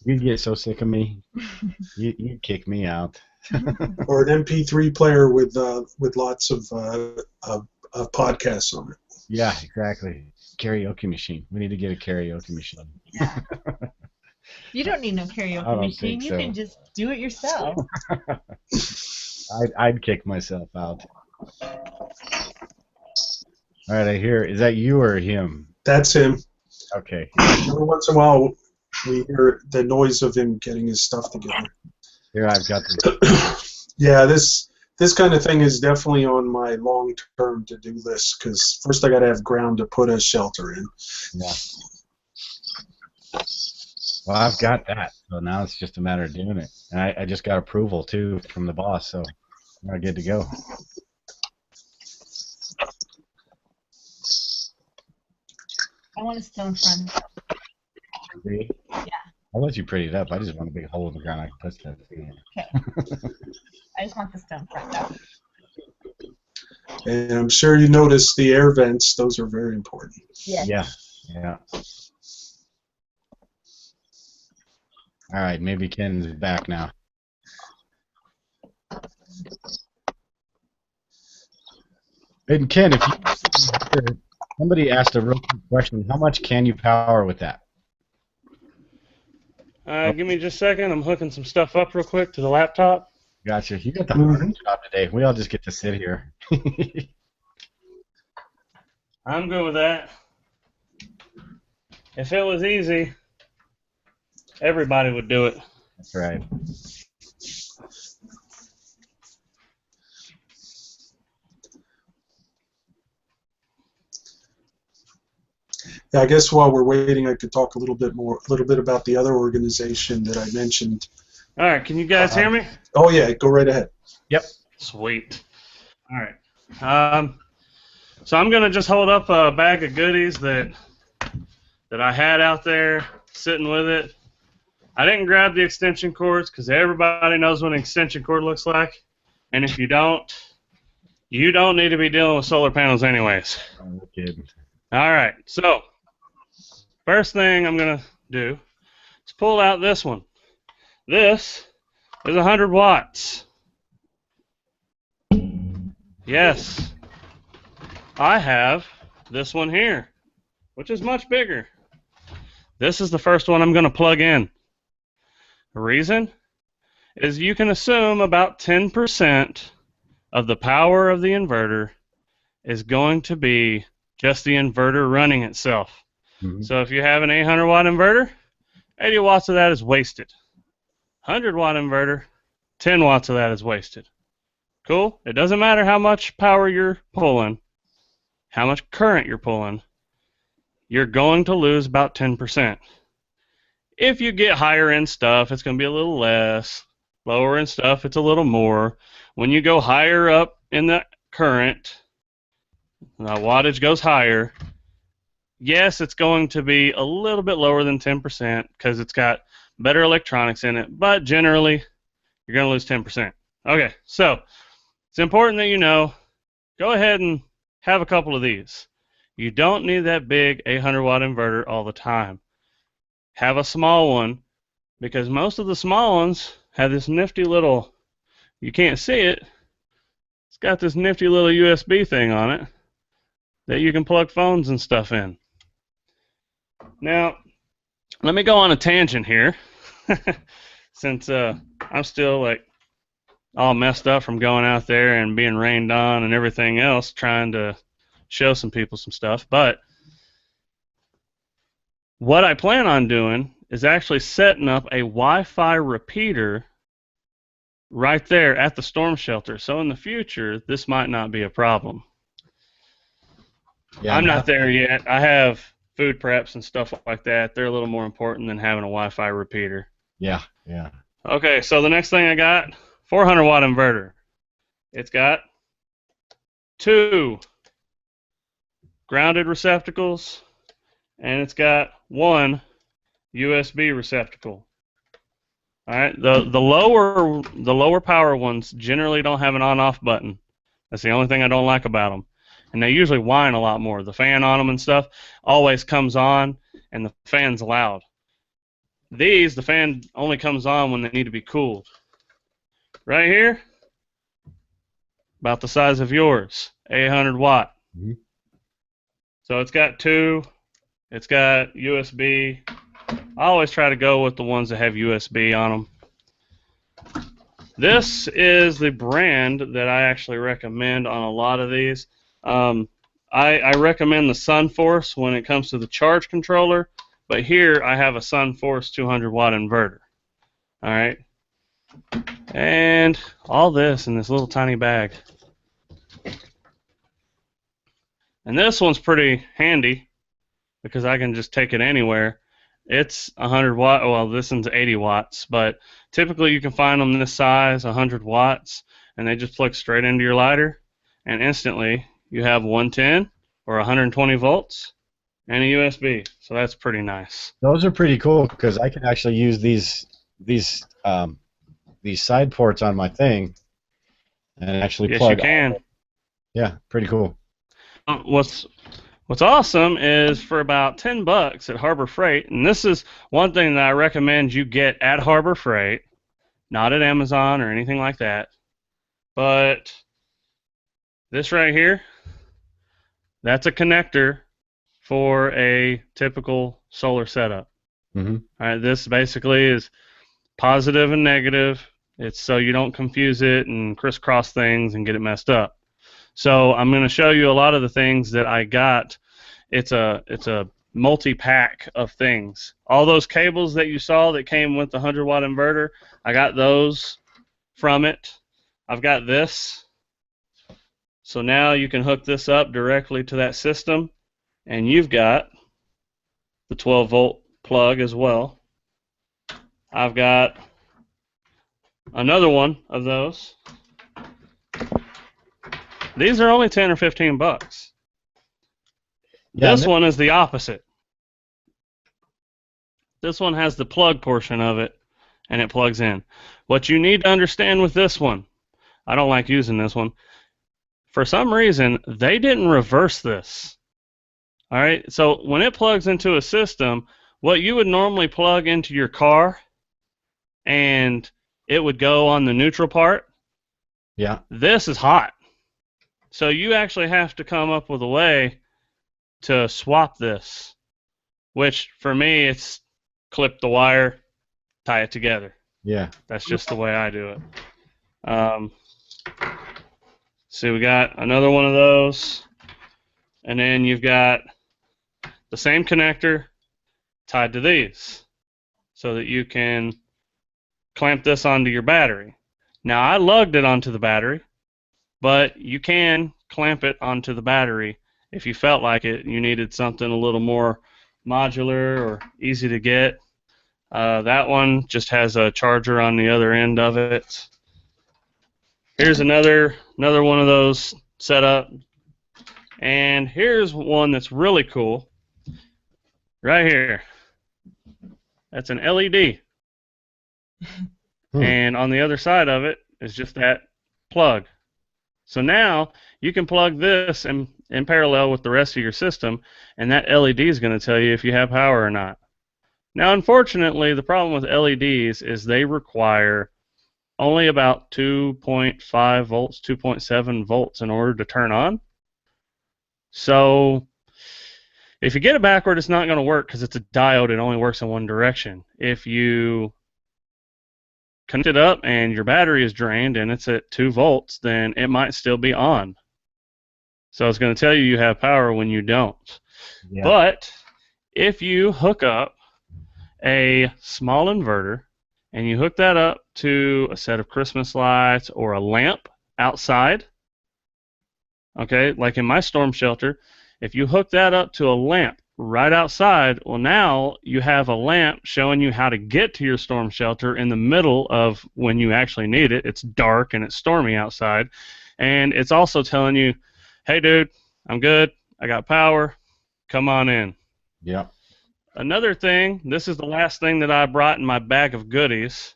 You'd get so sick of me. You'd kick me out. Or an MP3 player with lots of podcasts on it. Yeah, exactly. Karaoke machine. We need to get a karaoke machine. Yeah. You don't need no karaoke machine. You can just do it yourself. I'd kick myself out. All right, I hear. Is that you or him? That's him. Okay. Every once in a while, we hear the noise of him getting his stuff together. Here, I've got this. Yeah, this kind of thing is definitely on my long-term to-do list, because first I got to have ground to put a shelter in. Yeah. Well, I've got that, so now it's just a matter of doing it. And I just got approval, too, from the boss, so we're good to go. I want a stone front. See? Yeah. I'll let you pretty it up. I just want a big hole in the ground I can put stuff in. Okay. I just want the stone front though. And I'm sure you noticed the air vents. Those are very important. Yeah. Yeah. Yeah. All right, maybe Ken's back now. And Ken, if you somebody asked a real quick question, how much can you power with that? Give me just a second. I'm hooking some stuff up real quick to the laptop. Gotcha. You got the hard job today. We all just get to sit here. I'm good with that. If it was easy, everybody would do it. That's right. Yeah, I guess while we're waiting, I could talk a little bit about the other organization that I mentioned. All right, can you guys hear me? Oh yeah, go right ahead. Yep. Sweet. All right. So I'm gonna just hold up a bag of goodies that I had out there sitting with it. I didn't grab the extension cords because everybody knows what an extension cord looks like, and if you don't need to be dealing with solar panels anyways. I'm kidding. All right. So first thing I'm gonna do is pull out this one. This is 100 watts. Yes, I have this one here, which is much bigger. This is the first one I'm going to plug in. The reason is you can assume about 10% of the power of the inverter is going to be just the inverter running itself. Mm-hmm. So if you have an 800 watt inverter, 80 watts of that is wasted. 100 watt inverter, 10 watts of that is wasted. Cool? It doesn't matter how much power you're pulling, how much current you're pulling, you're going to lose about 10%. If you get higher end stuff, it's going to be a little less. Lower end stuff, it's a little more. When you go higher up in the current, the wattage goes higher. Yes, it's going to be a little bit lower than 10% because it's got better electronics in it, but generally, you're going to lose 10%. Okay, so it's important that you know, go ahead and have a couple of these. You don't need that big 800 watt inverter all the time. Have a small one, because most of the small ones have this nifty little, you can't see it, it's got this nifty little USB thing on it that you can plug phones and stuff in. Now, let me go on a tangent here, since I'm still like all messed up from going out there and being rained on and everything else, trying to show some people some stuff. But what I plan on doing is actually setting up a Wi-Fi repeater right there at the storm shelter. So in the future, this might not be a problem. Yeah, I'm not there yet. I have food preps and stuff like that. They're a little more important than having a Wi-Fi repeater. Yeah, yeah. Okay, so the next thing I got, 400 watt inverter. It's got 2 grounded receptacles, and it's got 1 USB receptacle. All right, the lower power ones generally don't have an on-off button. That's the only thing I don't like about them. And they usually whine a lot more. The fan on them and stuff always comes on, and the fan's loud. These, the fan only comes on when they need to be cooled. Right here, about the size of yours, 800 watt. Mm-hmm. So it's got 2, it's got USB. I always try to go with the ones that have USB on them. This is the brand that I actually recommend on a lot of these. I recommend the SunForce when it comes to the charge controller, but here I have a SunForce 200 watt inverter. All right, and all this in this little tiny bag. And this one's pretty handy because I can just take it anywhere. It's 100 watt. Well, this one's 80 watts, but typically you can find them this size, 100 watts, and they just plug straight into your lighter, and instantly you have 110 or 120 volts and a USB. So that's pretty nice. Those are pretty cool because I can actually use these side ports on my thing and actually plug. Yes, you can. Yeah, pretty cool. What's awesome is for about $10 at Harbor Freight, and this is one thing that I recommend you get at Harbor Freight, not at Amazon or anything like that, but this right here, that's a connector for a typical solar setup. Mm-hmm. All right, this basically is positive and negative. It's so you don't confuse it and crisscross things and get it messed up. So I'm going to show you a lot of the things that I got. It's a multi-pack of things. All those cables that you saw that came with the 100 watt inverter, I got those from it. I've got this. So now you can hook this up directly to that system, and you've got the 12 volt plug as well. I've got another one of those. These are only 10 or 15 bucks. Yeah, this one is the opposite. This one has the plug portion of it, and it plugs in. What you need to understand with this one, I don't like using this one. For some reason, they didn't reverse this. All right, so when it plugs into a system, what you would normally plug into your car, and it would go on the neutral part. Yeah. This is hot. So you actually have to come up with a way to swap this, which for me it's clip the wire, tie it together. Yeah. That's just the way I do it. See, we got another one of those, and then you've got the same connector tied to these. so that you can clamp this onto your battery. Now, I lugged it onto the battery, but you can clamp it onto the battery if you felt like it. You needed something a little more modular or easy to get. That one just has a charger on the other end of it. Here's another one of those set up. And here's one that's really cool. Right here. That's an LED. And on the other side of it is just that plug. So now you can plug this in parallel with the rest of your system, and that LED is going to tell you if you have power or not. Now, unfortunately, the problem with LEDs is they require only about 2.5 volts, 2.7 volts in order to turn on. So if you get it backward, it's not going to work because it's a diode. It only works in one direction. If you connect it up and your battery is drained and it's at 2 volts, then it might still be on. So it's going to tell you you have power when you don't. Yeah. But if you hook up a small inverter and you hook that up to a set of Christmas lights or a lamp outside, okay, like in my storm shelter, if you hook that up to a lamp right outside, well, now you have a lamp showing you how to get to your storm shelter in the middle of when you actually need it. It's dark and it's stormy outside, and it's also telling you, hey, dude, I'm good. I got power. Come on in. Yeah. Another thing, this is the last thing that I brought in my bag of goodies.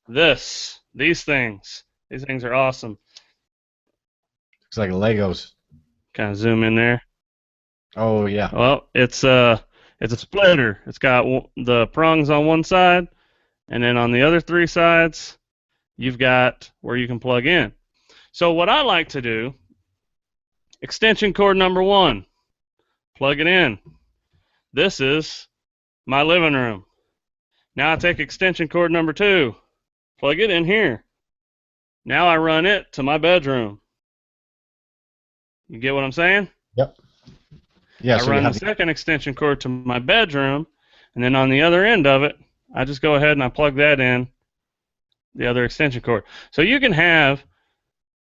These things. These things are awesome. Looks like Legos. Kind of zoom in there. Oh, yeah. Well, it's a splitter. It's got the prongs on one side, and then on the other 3 sides, you've got where you can plug in. So what I like to do, extension cord number 1, plug it in. This is my living room. Now I take extension cord number 2, plug it in here. Now I run it to my bedroom. You get what I'm saying? Yep. Yeah, I run the second extension cord to my bedroom, and then on the other end of it, I just go ahead and I plug that in, the other extension cord. So you can have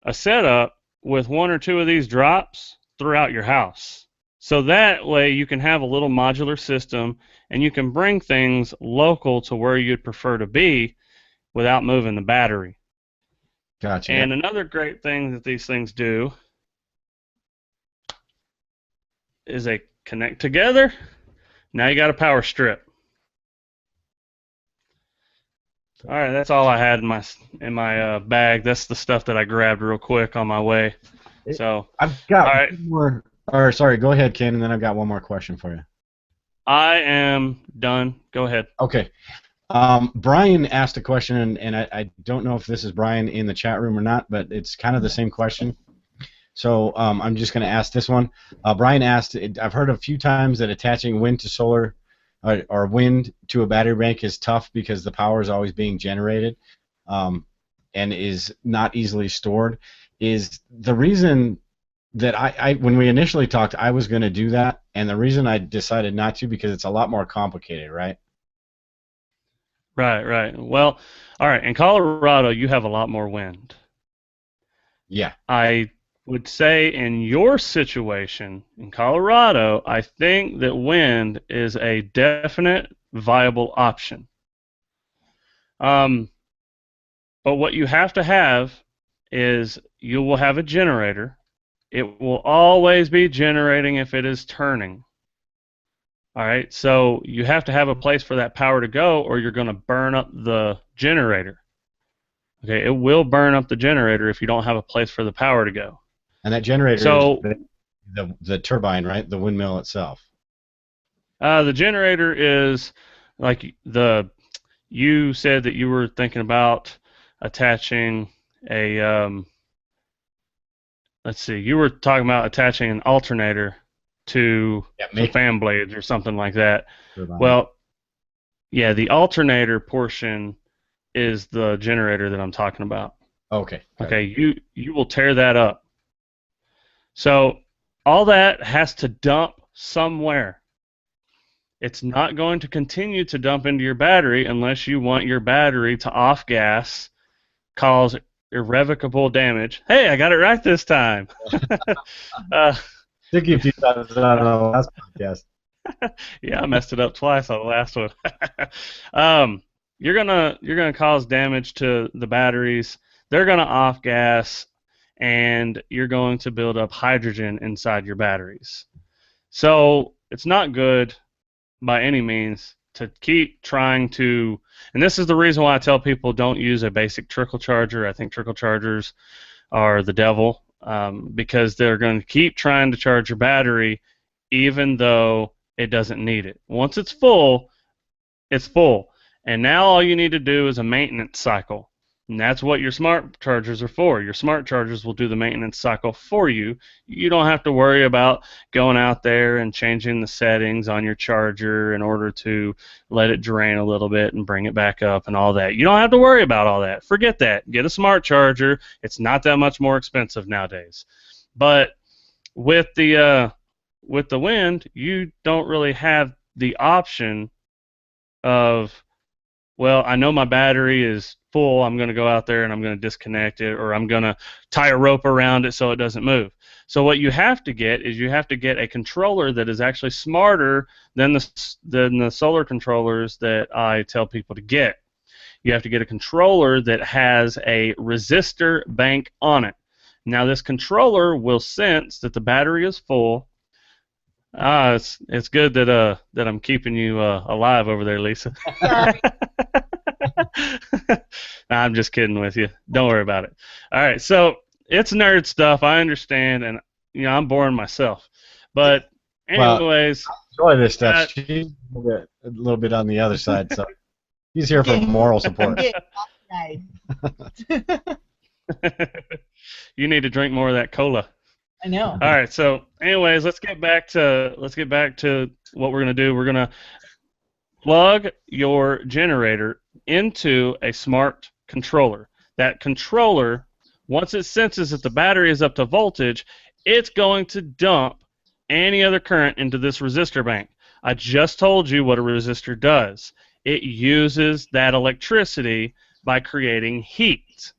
a setup with 1 or 2 of these drops throughout your house. So that way you can have a little modular system, and you can bring things local to where you'd prefer to be without moving the battery. Gotcha. And another great thing that these things do is they connect together. Now you got a power strip. All right, that's all I had in my bag. That's the stuff that I grabbed real quick on my way. So I've got one more. Or sorry, go ahead, Ken, and then I've got one more question for you. I am done. Go ahead. Okay. Brian asked a question, and I don't know if this is Brian in the chat room or not, but it's kind of the same question. So I'm just going to ask this one. Brian asked, I've heard a few times that attaching wind to solar or wind to a battery bank is tough because the power is always being generated and is not easily stored. Is the reason that when we initially talked, I was going to do that, and the reason I decided not to because it's a lot more complicated, right? Right. Well, all right. In Colorado, you have a lot more wind. Yeah. I would say in your situation in Colorado, I think that wind is a definite viable option. But what you have to have is you will have a generator. It will always be generating if it is turning. All right, so you have to have a place for that power to go, or you're going to burn up the generator. Okay, it will burn up the generator if you don't have a place for the power to go. And that generator is the turbine, right? The windmill itself. The generator is like you said that you were thinking about attaching a let's see, you were talking about attaching an alternator to some fan blades or something like that. Turbine. Well, yeah, the alternator portion is the generator that I'm talking about. Okay. Okay, you will tear that up. So all that has to dump somewhere. it's not going to continue to dump into your battery unless you want your battery to off gas, cause irrevocable damage. Hey, I got it right this time. Took you a few times on the last podcast. Yeah, I messed it up twice on the last one. You're gonna cause damage to the batteries. They're gonna off gas, and you're going to build up hydrogen inside your batteries. So it's not good by any means to keep trying to, and this is the reason why I tell people don't use a basic trickle charger. I think trickle chargers are the devil, because they're going to keep trying to charge your battery even though it doesn't need it. Once it's full, it's full. And now all you need to do is a maintenance cycle. And that's what your smart chargers are for. Your smart chargers will do the maintenance cycle for you. You don't have to worry about going out there and changing the settings on your charger in order to let it drain a little bit and bring it back up and all that. You don't have to worry about all that. Forget that. Get a smart charger. It's not that much more expensive nowadays. But with the wind, you don't really have the option of, well, I know my battery is full, I'm going to go out there and I'm going to disconnect it, or I'm going to tie a rope around it so it doesn't move. So what you have to get is you have to get a controller that is actually smarter than the solar controllers that I tell people to get. You have to get a controller that has a resistor bank on it. Now this controller will sense that the battery is full. It's good that I'm keeping you alive over there, Lisa. Sorry. I'm just kidding with you. Don't worry about it. All right, so it's nerd stuff. I understand, and I'm boring myself. But anyways, enjoy this stuff. She's a little bit on the other side, so he's here for moral support. You need to drink more of that cola. I know. All right. So, anyways, let's get back to what we're gonna do. We're gonna plug your generator into a smart controller. That controller, once it senses that the battery is up to voltage, it's going to dump any other current into this resistor bank. I just told you what a resistor does. It uses that electricity by creating heat.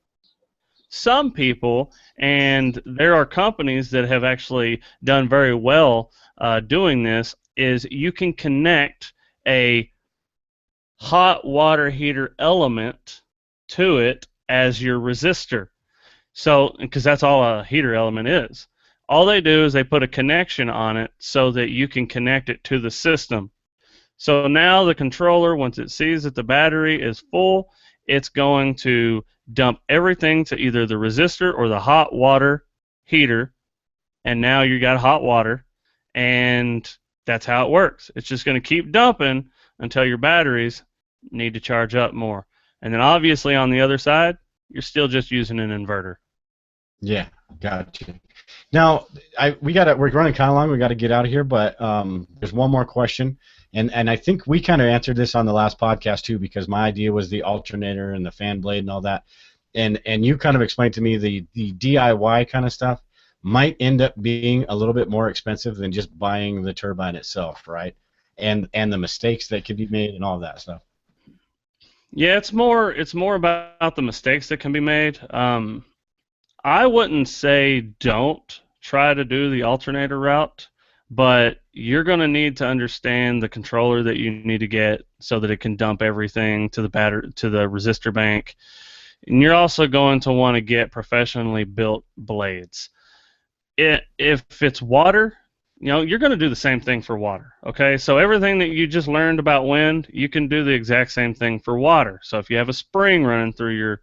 Some people, and there are companies that have actually done very well doing this, is you can connect a hot water heater element to it as your resistor. So, because that's all a heater element is. All they do is they put a connection on it so that you can connect it to the system. So now the controller, once it sees that the battery is full, it's going to dump everything to either the resistor or the hot water heater, and now you got hot water, and that's how it works. It's just going to keep dumping until your batteries need to charge up more. And then obviously on the other side, you're still just using an inverter. Yeah, gotcha. Now, we're running kind of long. We got to get out of here, but there's one more question, and I think we kind of answered this on the last podcast too, because my idea was the alternator and the fan blade and all that, and you kind of explained to me the DIY kind of stuff might end up being a little bit more expensive than just buying the turbine itself, right? And the mistakes that could be made and all that stuff. Yeah, it's more about the mistakes that can be made. I wouldn't say don't try to do the alternator route, but you're going to need to understand the controller that you need to get so that it can dump everything to the resistor bank. And you're also going to want to get professionally built blades. If it's water, you're going to do the same thing for water, okay? So everything that you just learned about wind, you can do the exact same thing for water. So if you have a spring running through your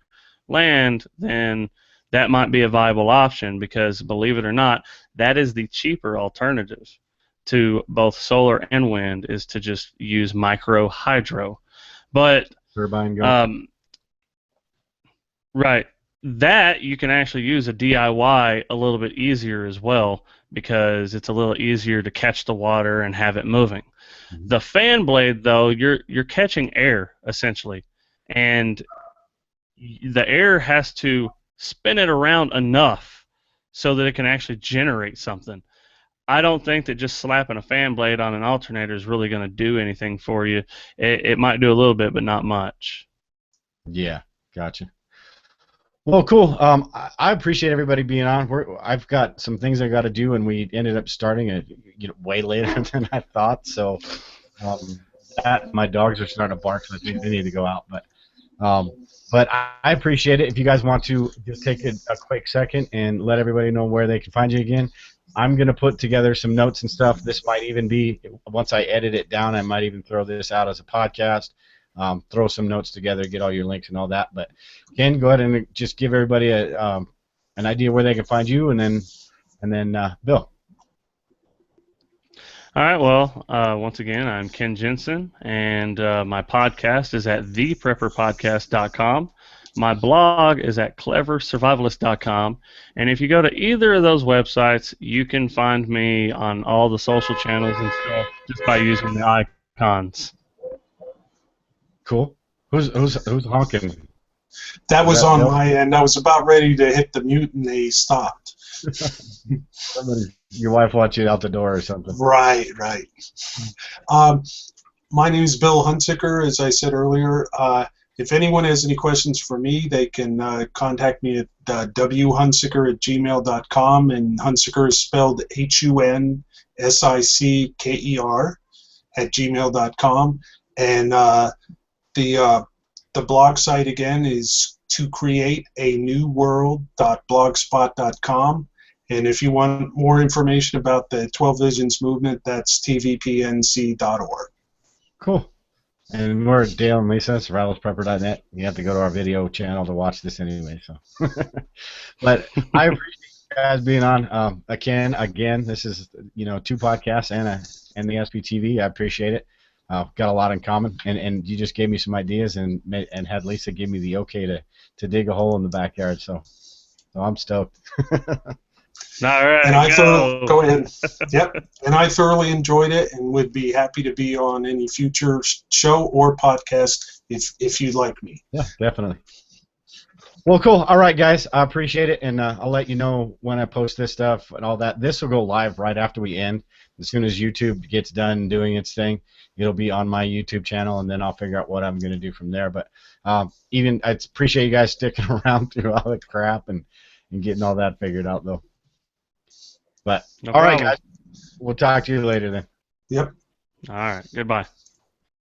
land, then that might be a viable option, because believe it or not, that is the cheaper alternative to both solar and wind, is to just use micro hydro. But turbine going. Right, that you can actually use a DIY a little bit easier as well, because it's a little easier to catch the water and have it moving. Mm-hmm. The fan blade, though, you're catching air essentially, and the air has to spin it around enough so that it can actually generate something. I don't think that just slapping a fan blade on an alternator is really going to do anything for you. It might do a little bit, but not much. Yeah, gotcha. Well, cool. I appreciate everybody being on. I've got some things I got to do, and we ended up starting it way later than I thought. So my dogs are starting to bark, so I think they need to go out. But I appreciate it. If you guys want to just take a quick second and let everybody know where they can find you again, I'm going to put together some notes and stuff. This might even be, once I edit it down, I might even throw this out as a podcast. Throw some notes together, get all your links and all that. But Ken, go ahead and just give everybody an idea where they can find you, and then Bill. All right. Well, once again, I'm Ken Jensen, and my podcast is at theprepperpodcast.com. My blog is at cleversurvivalist.com, and if you go to either of those websites, you can find me on all the social channels and stuff just by using the icons. Cool. Who's honking? That was on my end. I was about ready to hit the mute, and they stopped. Your wife watched you out the door or something. Right. My name is Bill Hunsicker, as I said earlier. If anyone has any questions for me, they can contact me at whunsicker@gmail.com, and Hunsicker is spelled HUNSICKER @gmail.com. And the blog site again is tocreatenewworld.blogspot.com. And if you want more information about the 12 Visions movement, that's tvpnc.org. Cool. And we're Dale and Lisa, survivalprepper.net. You have to go to our video channel to watch this anyway. So, but I appreciate you guys being on. Again, this is 2 podcasts and the SPTV. I appreciate it. Got a lot in common, and you just gave me some ideas and had Lisa give me the okay to dig a hole in the backyard. So I'm stoked. All right, and go ahead. Yep. And I thoroughly enjoyed it, and would be happy to be on any future show or podcast if you'd like me. Yeah, definitely. Well, cool. All right, guys. I appreciate it, and I'll let you know when I post this stuff and all that. This will go live right after we end. As soon as YouTube gets done doing its thing, it'll be on my YouTube channel, and then I'll figure out what I'm going to do from there. But I appreciate you guys sticking around through all the crap and getting all that figured out, though. But all right, guys. We'll talk to you later then. Yep. All right. Goodbye.